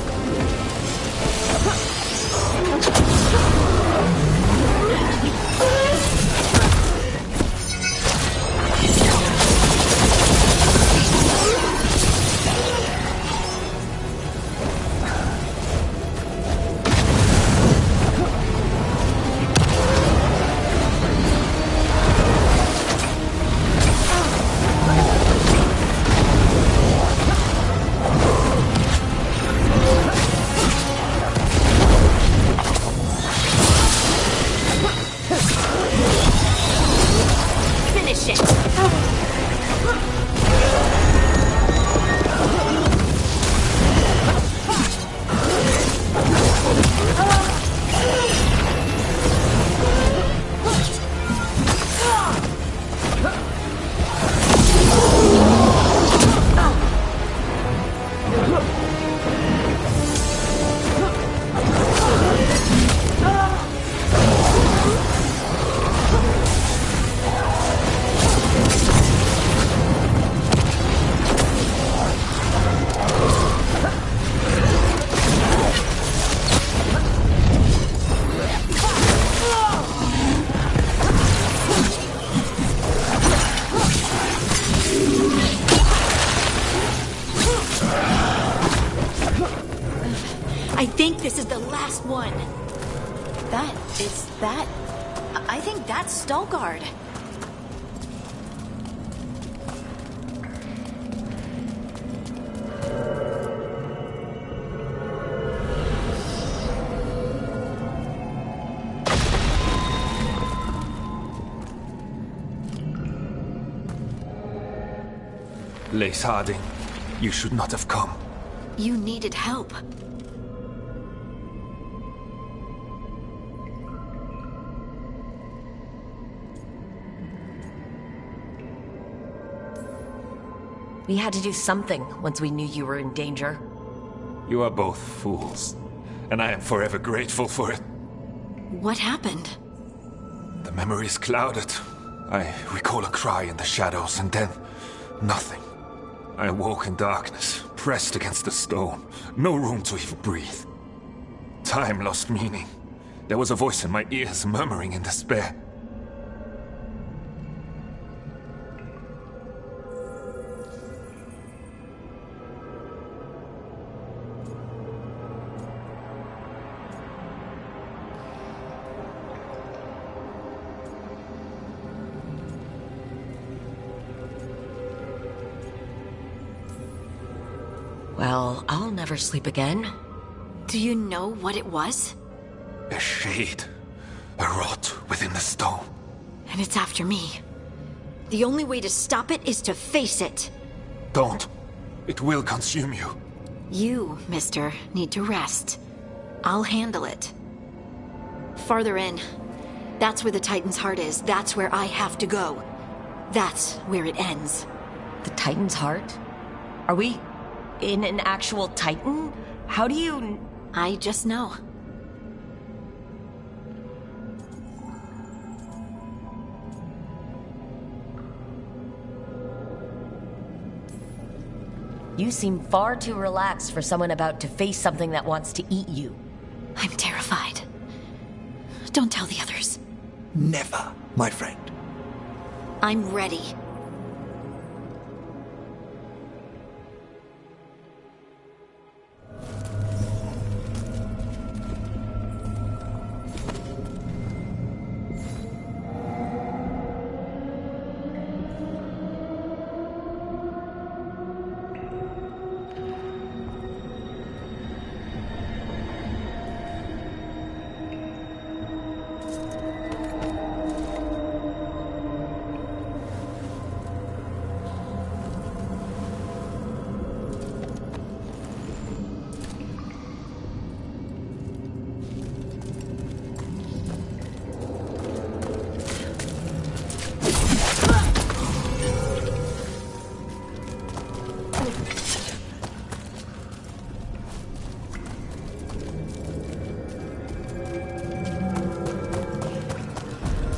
I think this is the last one. I think that's Stalgard. Lace Harding, you should not have come. You needed help. We had to do something once we knew you were in danger. You are both fools, and I am forever grateful for it. What happened? The memory is clouded. I recall a cry in the shadows, and then nothing. I awoke in darkness, pressed against the stone. No room to even breathe. Time lost meaning. There was a voice in my ears murmuring in despair. Well, I'll never sleep again. Do you know what it was? A shade. A rot within the stone. And it's after me. The only way to stop it is to face it. Don't. It will consume you. You, mister, need to rest. I'll handle it. Farther in. That's where the Titan's heart is. That's where I have to go. That's where it ends. The Titan's heart? Are we in an actual Titan? How do you... I just know. You seem far too relaxed for someone about to face something that wants to eat you. I'm terrified. Don't tell the others. Never, my friend. I'm ready.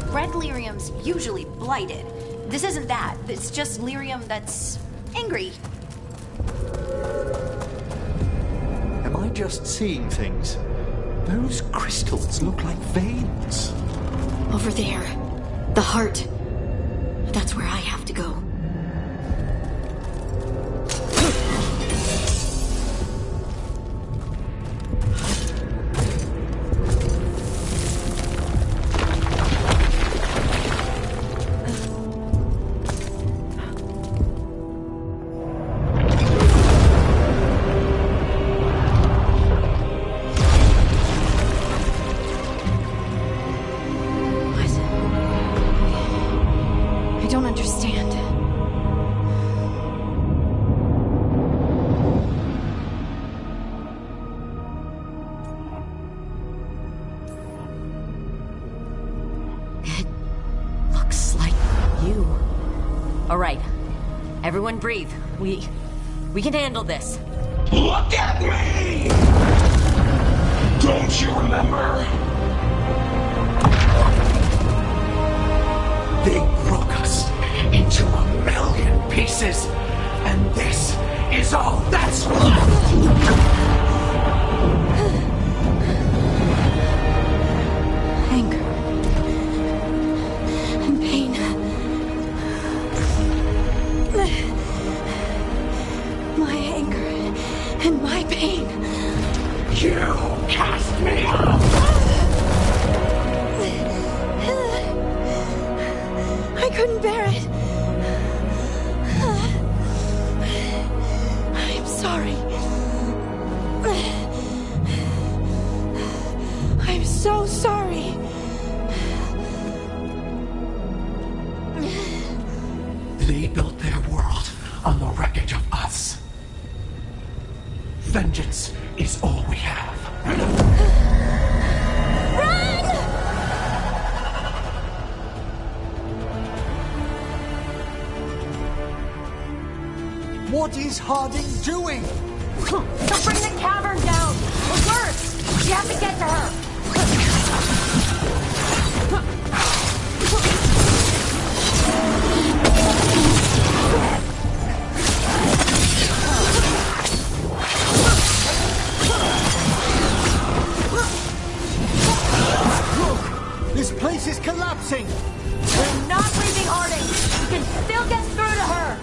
Red lyrium's usually blighted. This isn't that. It's just lyrium that's angry. Am I just seeing things? Those crystals look like veins. Over there. The heart. That's where I have to go. Everyone breathe. We can handle this. Look at me! Don't you remember? They broke us into 1,000,000 pieces, and this is all that's left! You cast me out! I couldn't bear it. I'm sorry. I'm so sorry. They built their world on the wreckage of us. Vengeance is all we have. What is Harding doing? They'll bring the cavern down! Or worse! We have to get to her! Look! This place is collapsing! We're not leaving Harding! We can still get through to her!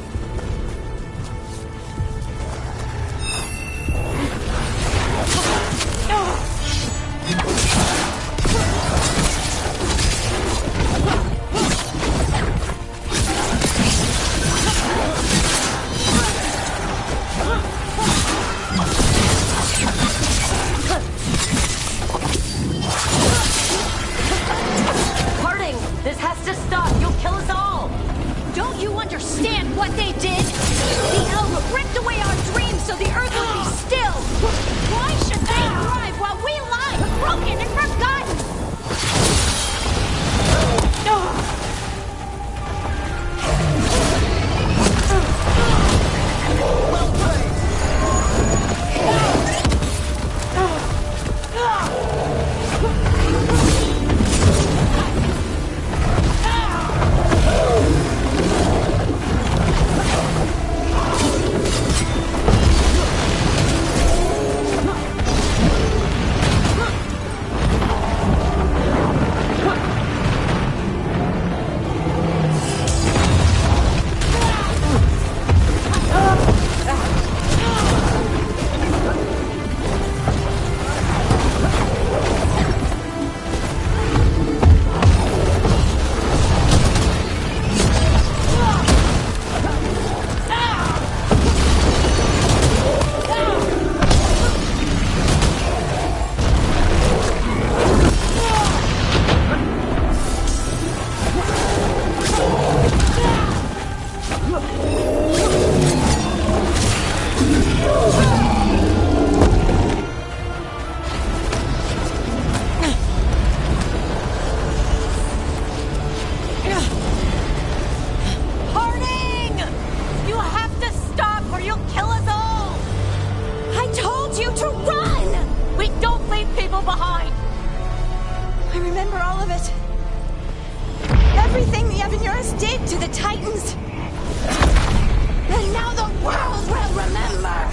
people behind! I remember all of it. Everything the Evanurus did to the Titans. And now the world will remember!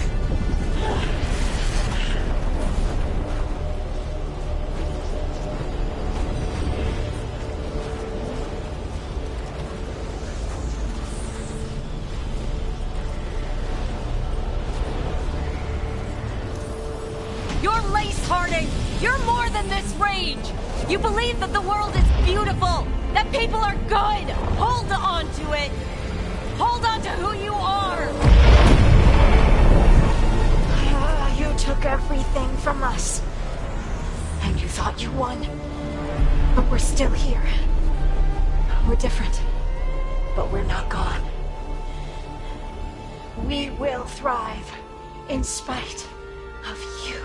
You're lace-hearted! You're more than this rage! You believe that the world is beautiful! That people are good! Hold on to it! Hold on to who you are! You took everything from us. And you thought you won. But we're still here. We're different. But we're not gone. We will thrive in spite of you.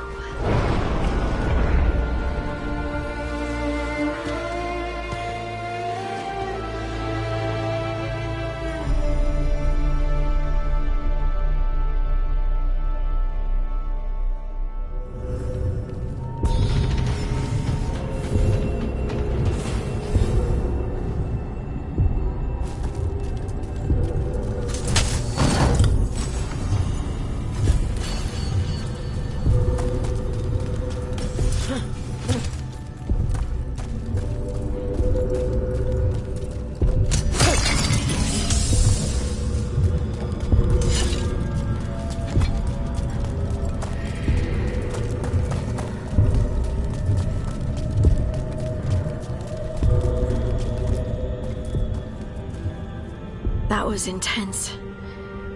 That was intense.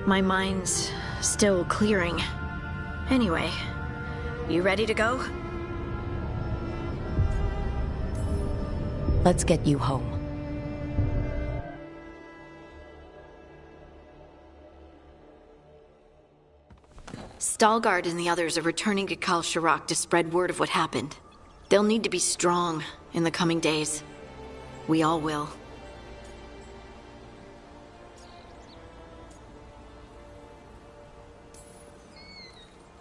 My mind's still clearing. Anyway, you ready to go? Let's get you home. Stalgard and the others are returning to Kal Shirak to spread word of what happened. They'll need to be strong in the coming days. We all will.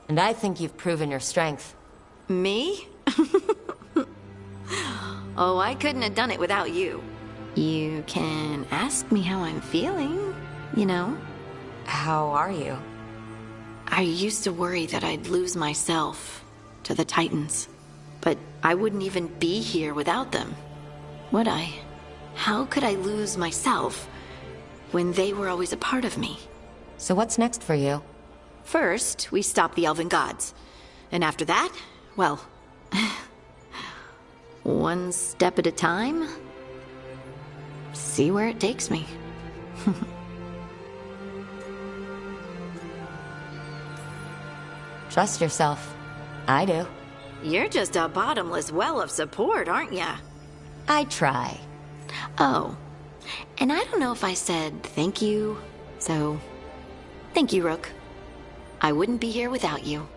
And I think you've proven your strength. Me? Oh, I couldn't have done it without you. You can ask me how I'm feeling, you know? How are you? I used to worry that I'd lose myself to the Titans. But I wouldn't even be here without them, would I? How could I lose myself when they were always a part of me? So what's next for you? First, we stop the elven gods. And after that, well, one step at a time. See where it takes me. Trust yourself. I do. You're just a bottomless well of support, aren't ya? I try. Oh, and I don't know if I said thank you, so thank you, Rook. I wouldn't be here without you.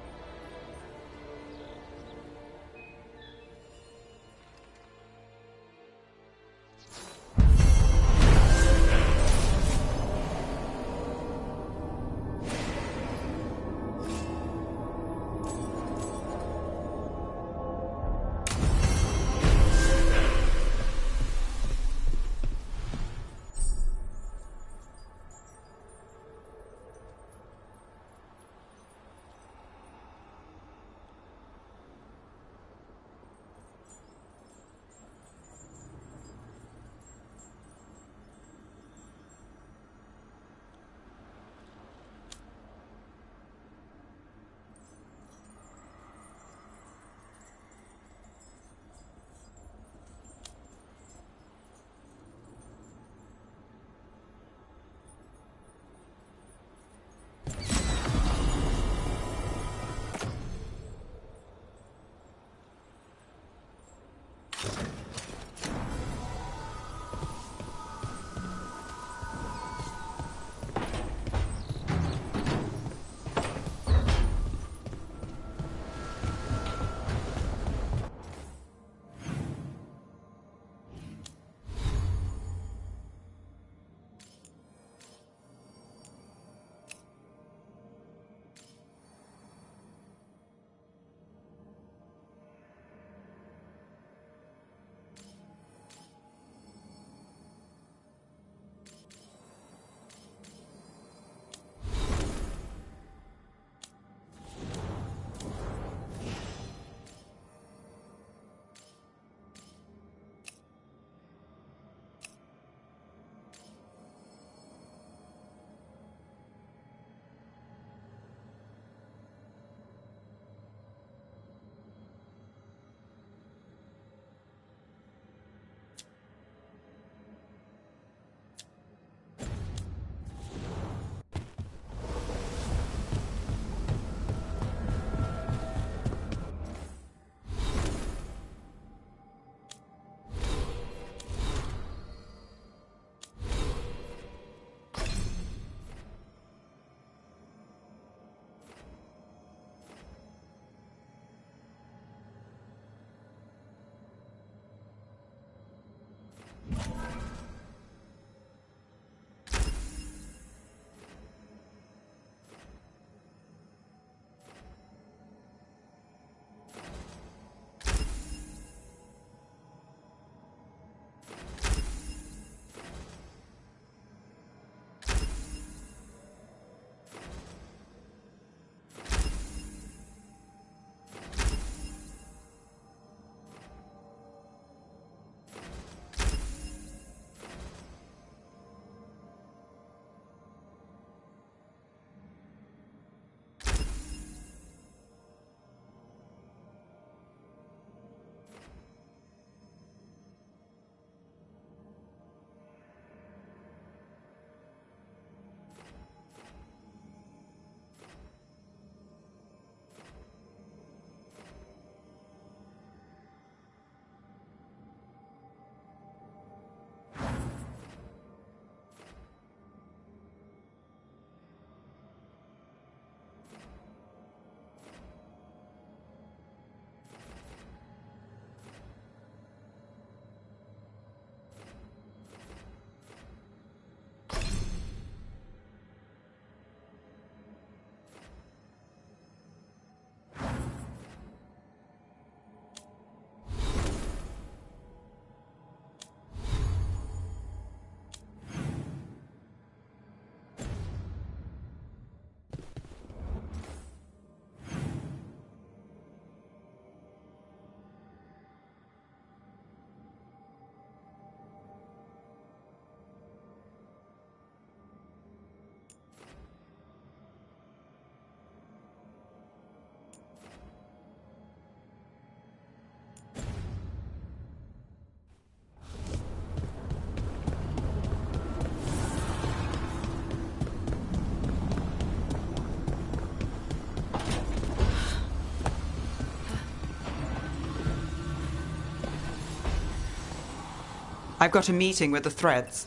I've got a meeting with the Threads.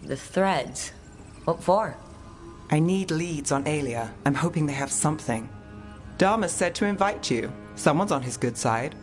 The Threads? What for? I need leads on Aelia. I'm hoping they have something. Dharma said to invite you. Someone's on his good side.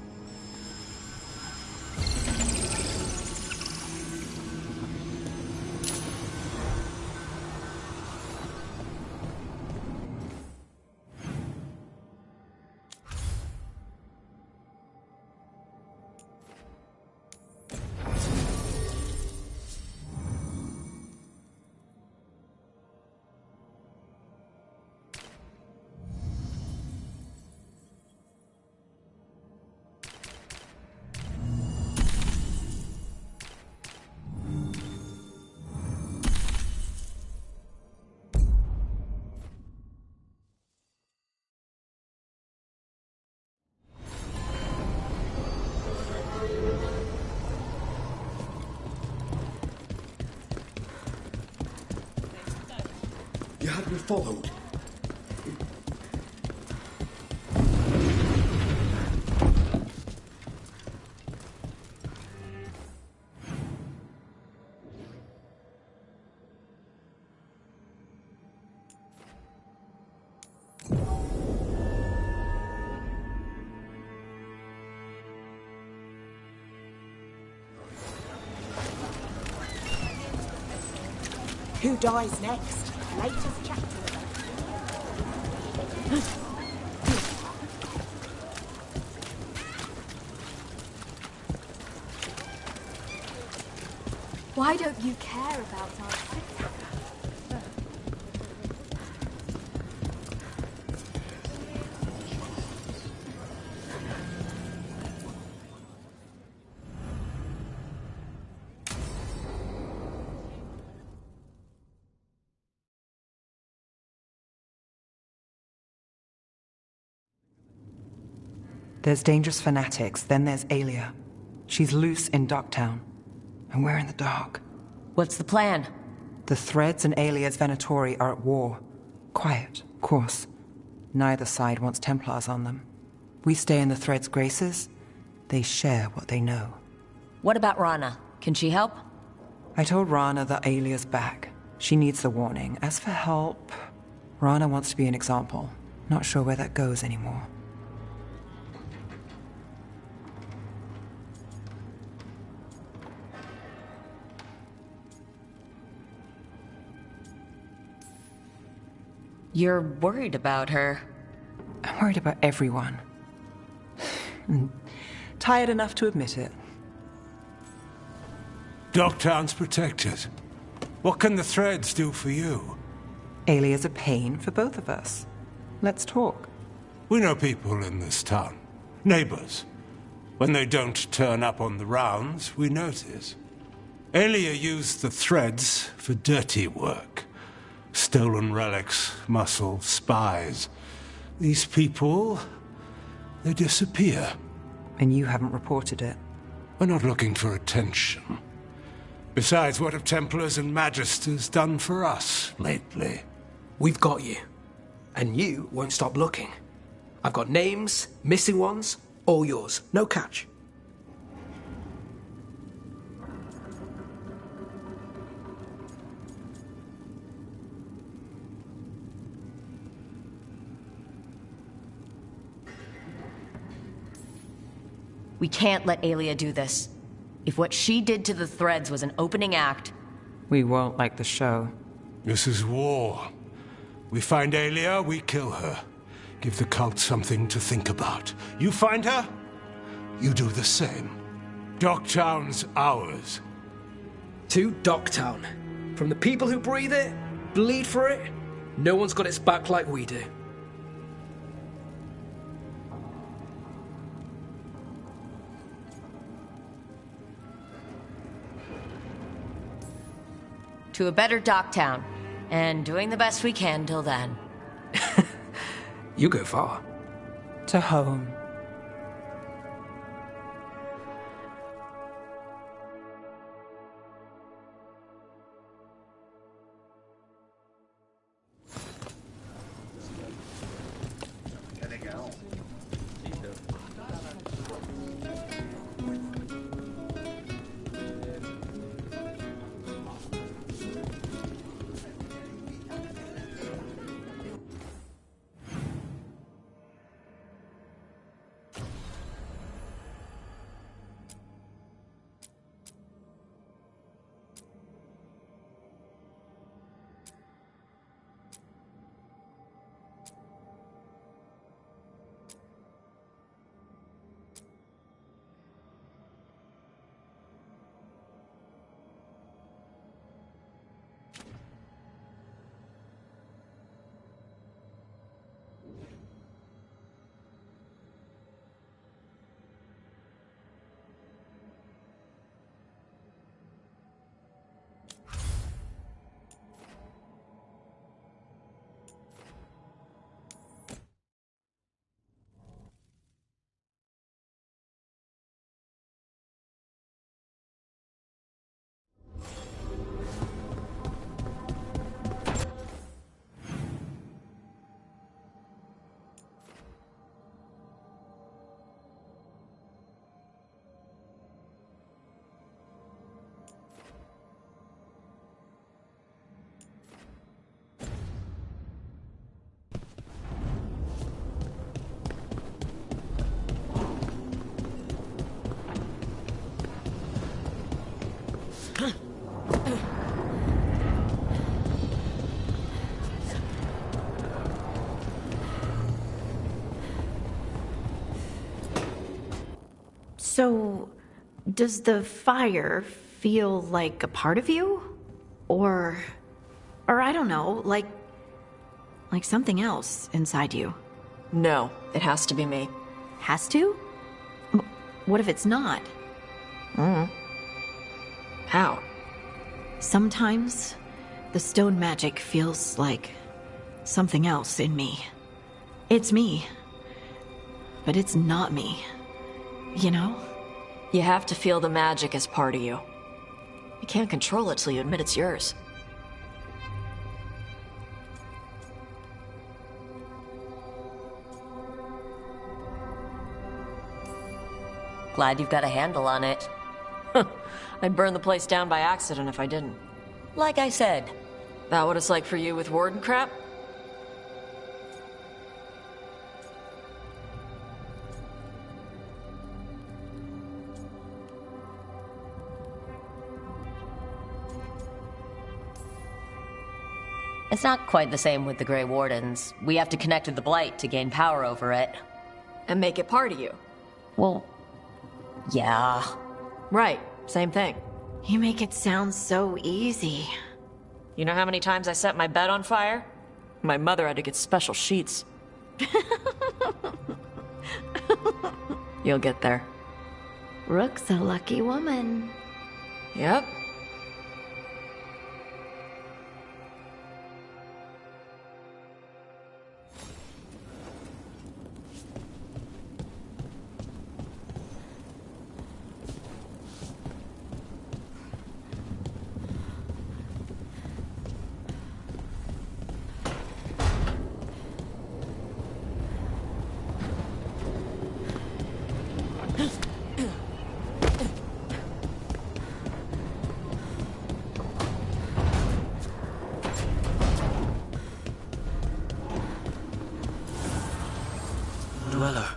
You had me followed. Who dies next? Latest chapter. Why don't you care about our sister? There's dangerous fanatics, then there's Aelia. She's loose in Darktown, and we're in the dark. What's the plan? The Threads and Aelia's Venatori are at war. Quiet, of course. Neither side wants Templars on them. We stay in the Threads' graces. They share what they know. What about Rana? Can she help? I told Rana that Aelia's back. She needs the warning. As for help, Rana wants to be an example. Not sure where that goes anymore. You're worried about her. I'm worried about everyone. And tired enough to admit it. Dogtown's protected. What can the threads do for you? Alia's a pain for both of us. Let's talk. We know people in this town. Neighbors. When they don't turn up on the rounds, we notice. Alia used the threads for dirty work. Stolen relics, muscle, spies. These people, they disappear. And you haven't reported it. We're not looking for attention. Besides, what have Templars and Magisters done for us lately? We've got you. And you won't stop looking. I've got names, missing ones, all yours. No catch. We can't let Alia do this. If what she did to the threads was an opening act... We won't like the show. This is war. We find Alia, we kill her. Give the cult something to think about. You find her, you do the same. Docktown's ours. To Docktown. From the people who breathe it, bleed for it, no one's got its back like we do. To a better Docktown, and doing the best we can till then. You go far. To home. So, does the fire feel like a part of you? Or I don't know, like something else inside you? No, it has to be me. Has to? What if it's not? How? Sometimes the stone magic feels like something else in me. It's me, but it's not me. You know? You have to feel the magic as part of you. You can't control it till you admit it's yours. Glad you've got a handle on it. I'd burn the place down by accident if I didn't. Like I said. That what it's like for you with warden crap? It's not quite the same with the Grey Wardens. We have to connect with the Blight to gain power over it. And make it part of you. Well, yeah. Right, same thing. You make it sound so easy. You know how many times I set my bed on fire? My mother had to get special sheets. You'll get there. Rook's a lucky woman. Yep. Dweller,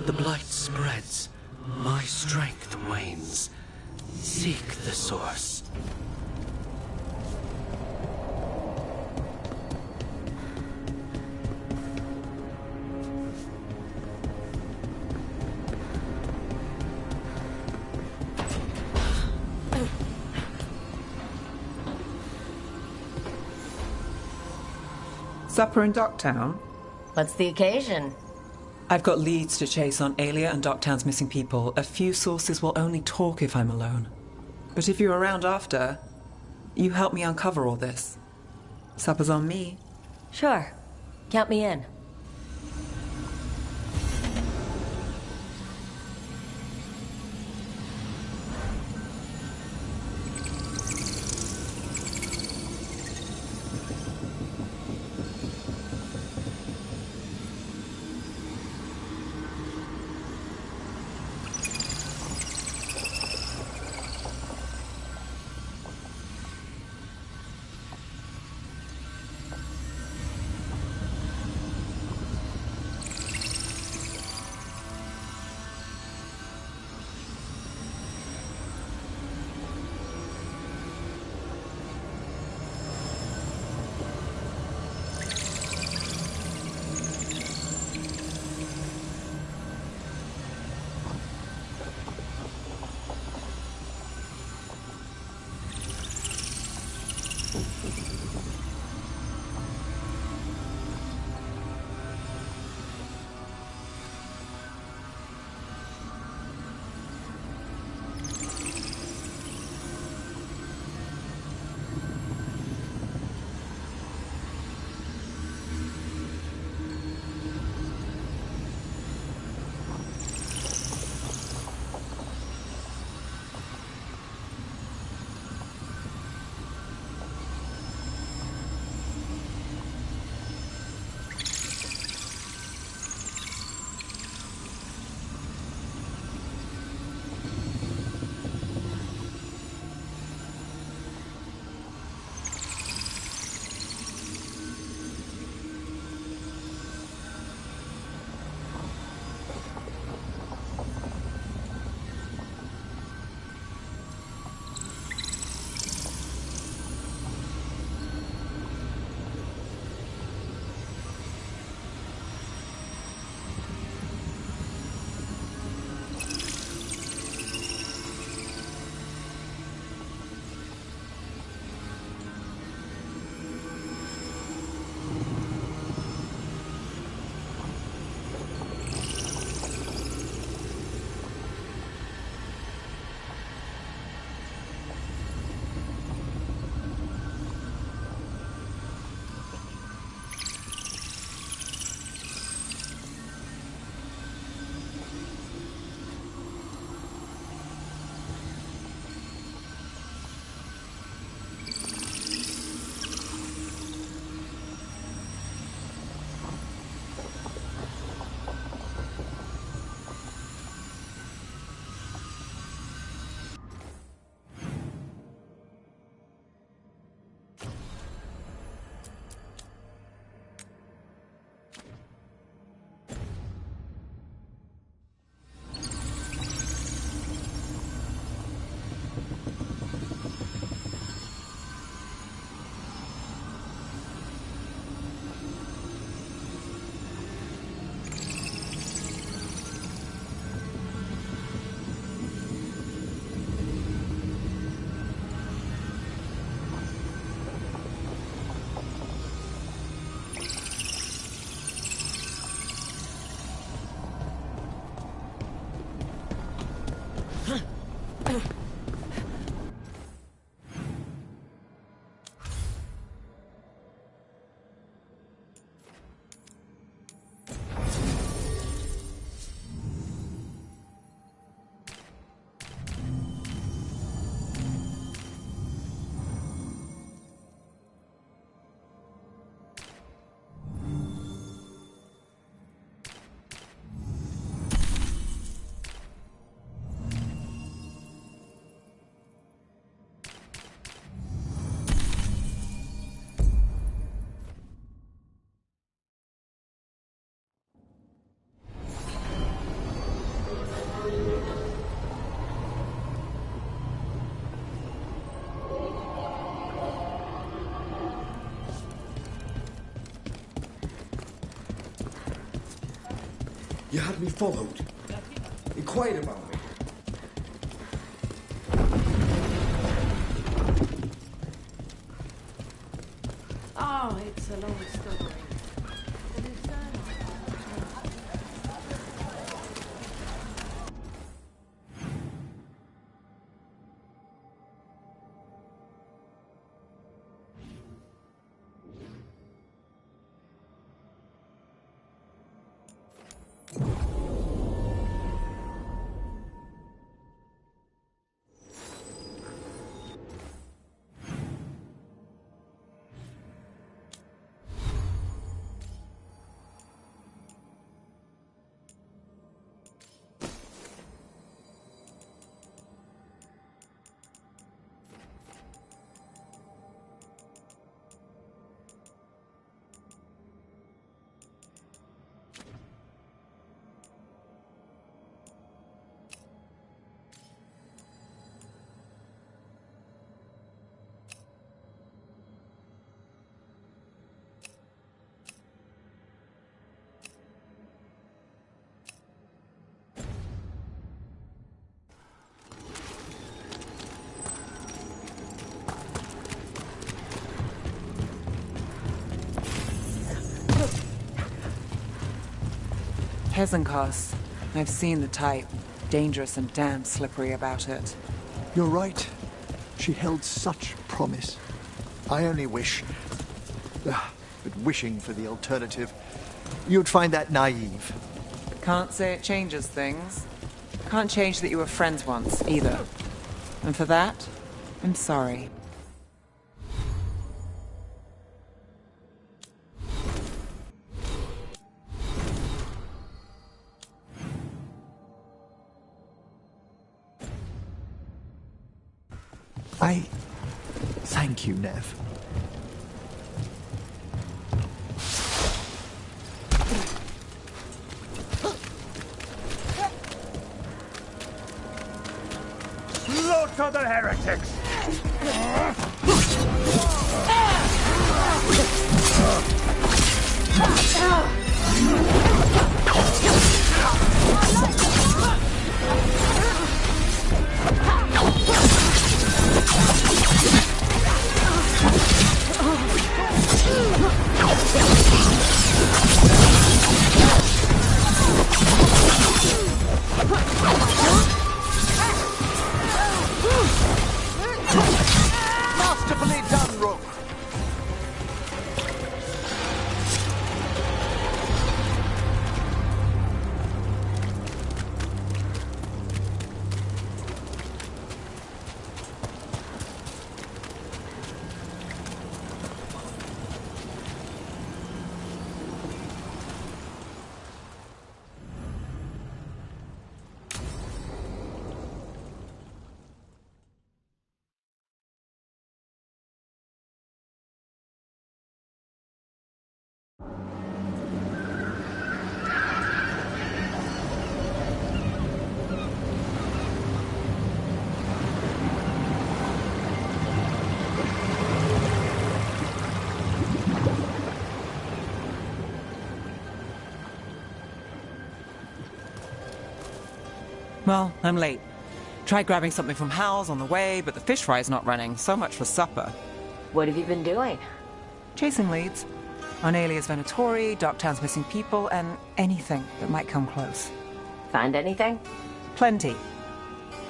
the blight spreads. My strength wanes. Seek the source. Supper in Docktown? What's the occasion? I've got leads to chase on Aelia and Docktown's missing people. A few sources will only talk if I'm alone. But if you're around after, you help me uncover all this. Supper's on me. Sure. Count me in. You had me followed. Inquired about me. Oh, it's a long story. Hezenkos. I've seen the type. Dangerous and damn slippery about it. You're right. She held such promise. I only wish... but wishing for the alternative, you'd find that naive. Can't say it changes things. Can't change that you were friends once, either. And for that, I'm sorry. I thank you, Neve. Slaughter the heretics! Masterfully done, Rook. Well, I'm late. Tried grabbing something from Hal's on the way, but the fish fry's not running. So much for supper. What have you been doing? Chasing leads. On Alia's Venatori, Darktown's missing people, and anything that might come close. Find anything? Plenty.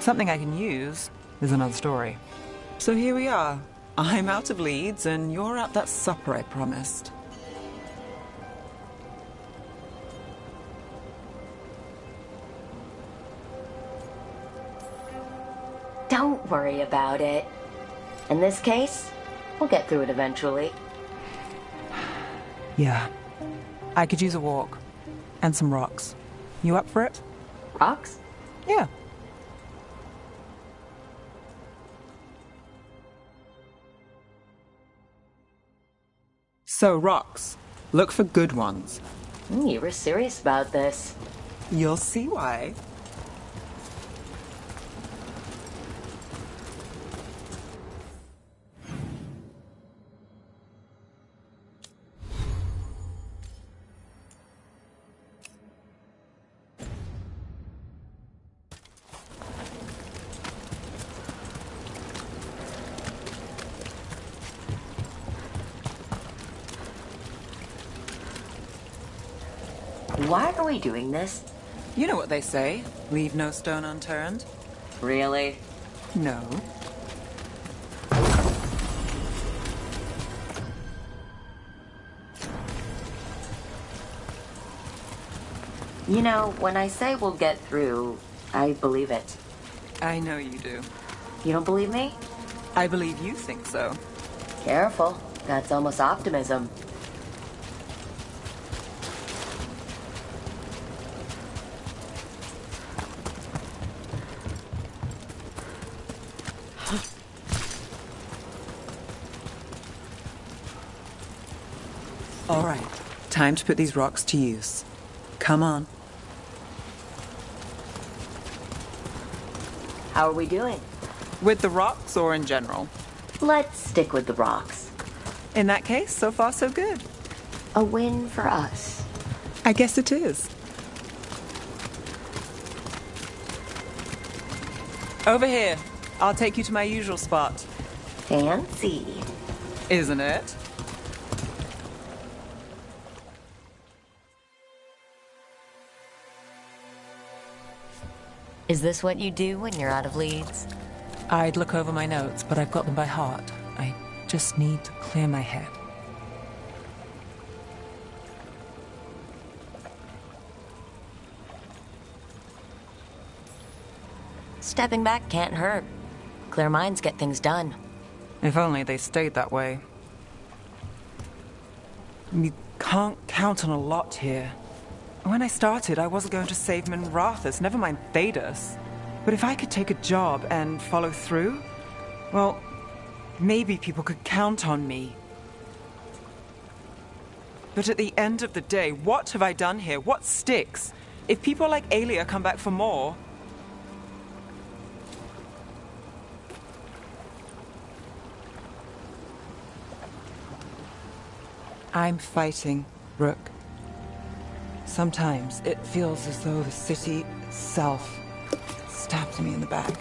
Something I can use is another story. So here we are. I'm out of leads, and you're at that supper I promised. Don't worry about it. In this case, we'll get through it eventually. Yeah. I could use a walk. And some rocks. You up for it? Rocks? Yeah. So, rocks. Look for good ones. You were serious about this. You'll see why. Why are we doing this? You know what they say. Leave no stone unturned. Really? No. You know, when I say we'll get through, I believe it. I know you do. You don't believe me? I believe you think so. Careful. That's almost optimism. All right. Time to put these rocks to use. Come on. How are we doing? With the rocks or in general? Let's stick with the rocks. In that case, so far so good. A win for us. I guess it is. Over here. I'll take you to my usual spot. Fancy. Isn't it? Is this what you do when you're out of leads? I'd look over my notes, but I've got them by heart. I just need to clear my head. Stepping back can't hurt. Clear minds get things done. If only they stayed that way. You can't count on a lot here. When I started, I wasn't going to save Minrathous, never mind Thedas. But if I could take a job and follow through, well, maybe people could count on me. But at the end of the day, what have I done here? What sticks? If people like Aelia come back for more... I'm fighting, Rook. Sometimes it feels as though the city itself stabbed me in the back.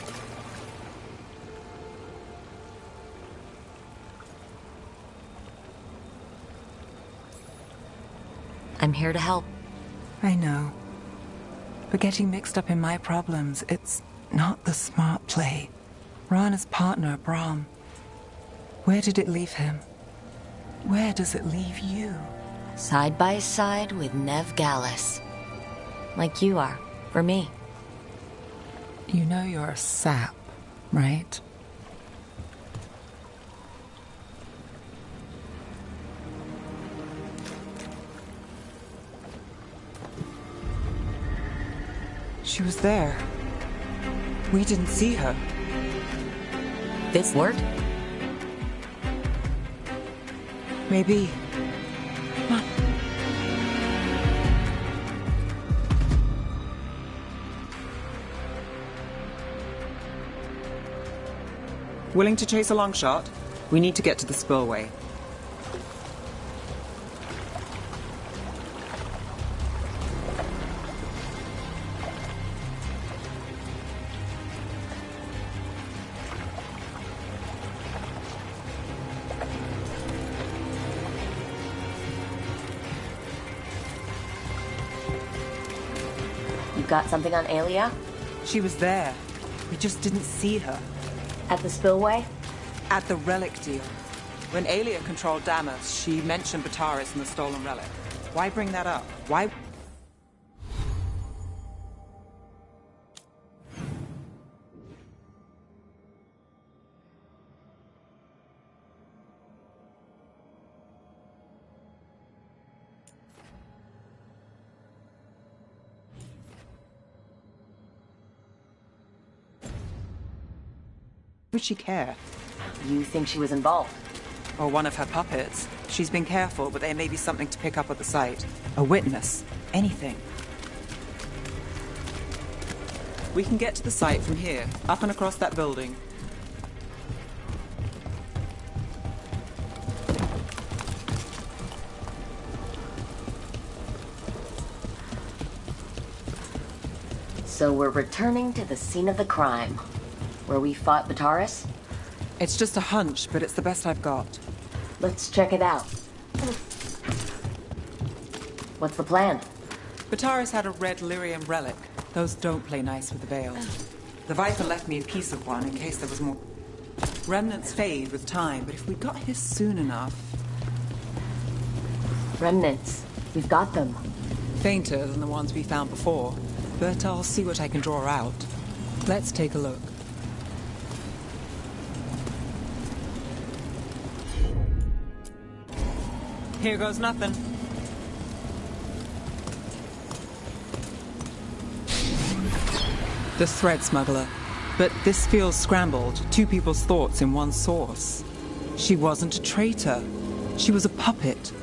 I'm here to help. I know. But getting mixed up in my problems, it's not the smart play. Rana's partner, Brahm. Where did it leave him? Where does it leave you? Side by side with Neve Gallus. Like you are, for me. You know you're a sap, right? She was there. We didn't see her. This worked? Maybe. Come on. Willing to chase a long shot? We need to get to the spillway. You got something on Aelia? She was there. We just didn't see her. At the spillway? At the relic deal. When Aelia controlled Damas, she mentioned Bataris and the stolen relic. Why bring that up? Why... Would she care? You think she was involved? Or one of her puppets. She's been careful, but there may be something to pick up at the site. A witness. Anything. We can get to the site from here, up and across that building. So we're returning to the scene of the crime, where we fought Bataris? It's just a hunch, but it's the best I've got. Let's check it out. What's the plan? Bataris had a red lyrium relic. Those don't play nice with the Veiled. The Viper left me a piece of one in case there was more. Remnants fade with time, but if we got here soon enough... Remnants. We've got them. Fainter than the ones we found before, but I'll see what I can draw out. Let's take a look. Here goes nothing. The thread smuggler. But this feels scrambled. Two people's thoughts in one source. She wasn't a traitor. She was a puppet.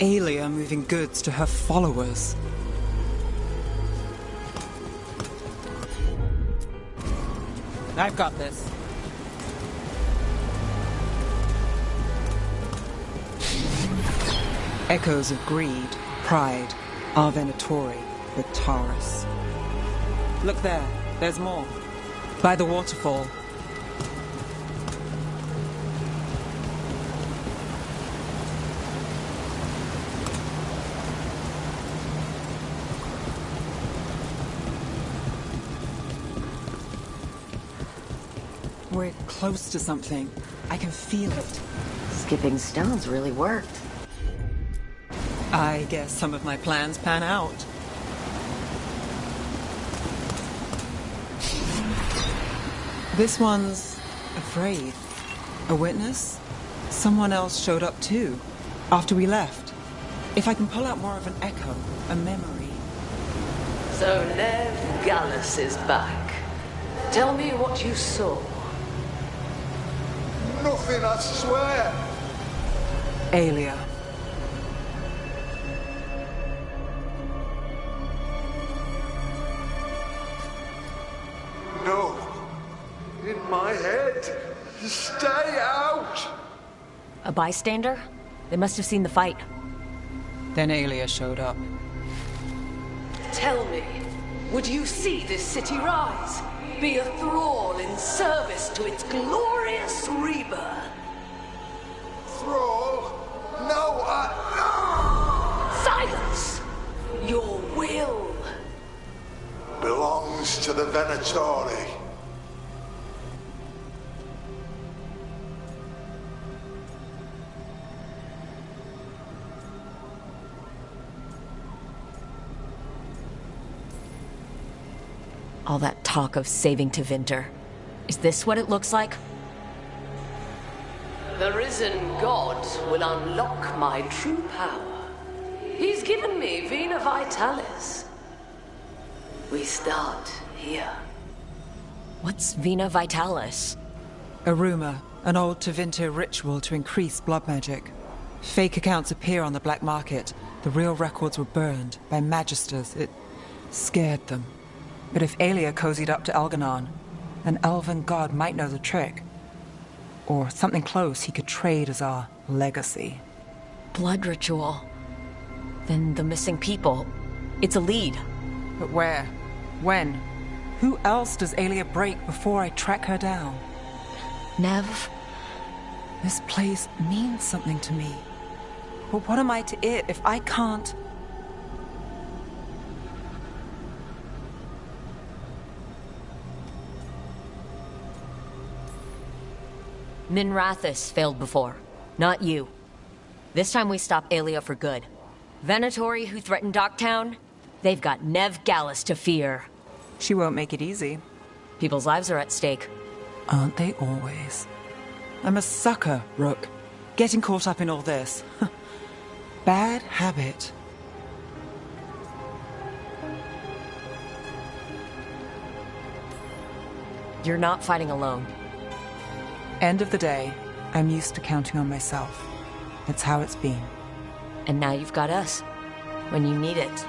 Aelia moving goods to her followers. I've got this. Echoes of greed, pride, our Venatori, Bataris. Look there, there's more. By the waterfall. We're close to something. I can feel it. Skipping stones really worked. I guess some of my plans pan out. This one's afraid. A witness? Someone else showed up too, after we left. If I can pull out more of an echo, a memory. So Neve Gallus is back. Tell me what you saw. Nothing, I swear. Aelia. No. In my head. Stay out! A bystander? They must have seen the fight. Then Aelia showed up. Tell me, would you see this city rise? Be a thrall in service to its glorious rebirth? Thrall? No, Silence! Your will belongs to the Venatori. All that talk of saving Tevinter. Is this what it looks like? The risen god will unlock my true power. He's given me Vina Vitalis. We start here. What's Vina Vitalis? A rumor, an old Tevinter ritual to increase blood magic. Fake accounts appear on the black market. The real records were burned by magisters. It scared them. But if Aelia cozied up to Elgar'nan, an elven god might know the trick. Or something close he could trade as our legacy. Blood ritual. Then the missing people. It's a lead. But where? When? Who else does Aelia break before I track her down? Neve? This place means something to me. But what am I to it if I can't... Minrathous failed before. Not you. This time we stop Aelia for good. Venatori, who threatened Docktown, they've got Neve Gallus to fear. She won't make it easy. People's lives are at stake. Aren't they always? I'm a sucker, Rook. Getting caught up in all this. Bad habit. You're not fighting alone. End of the day, I'm used to counting on myself. It's how it's been. And now you've got us. When you need it.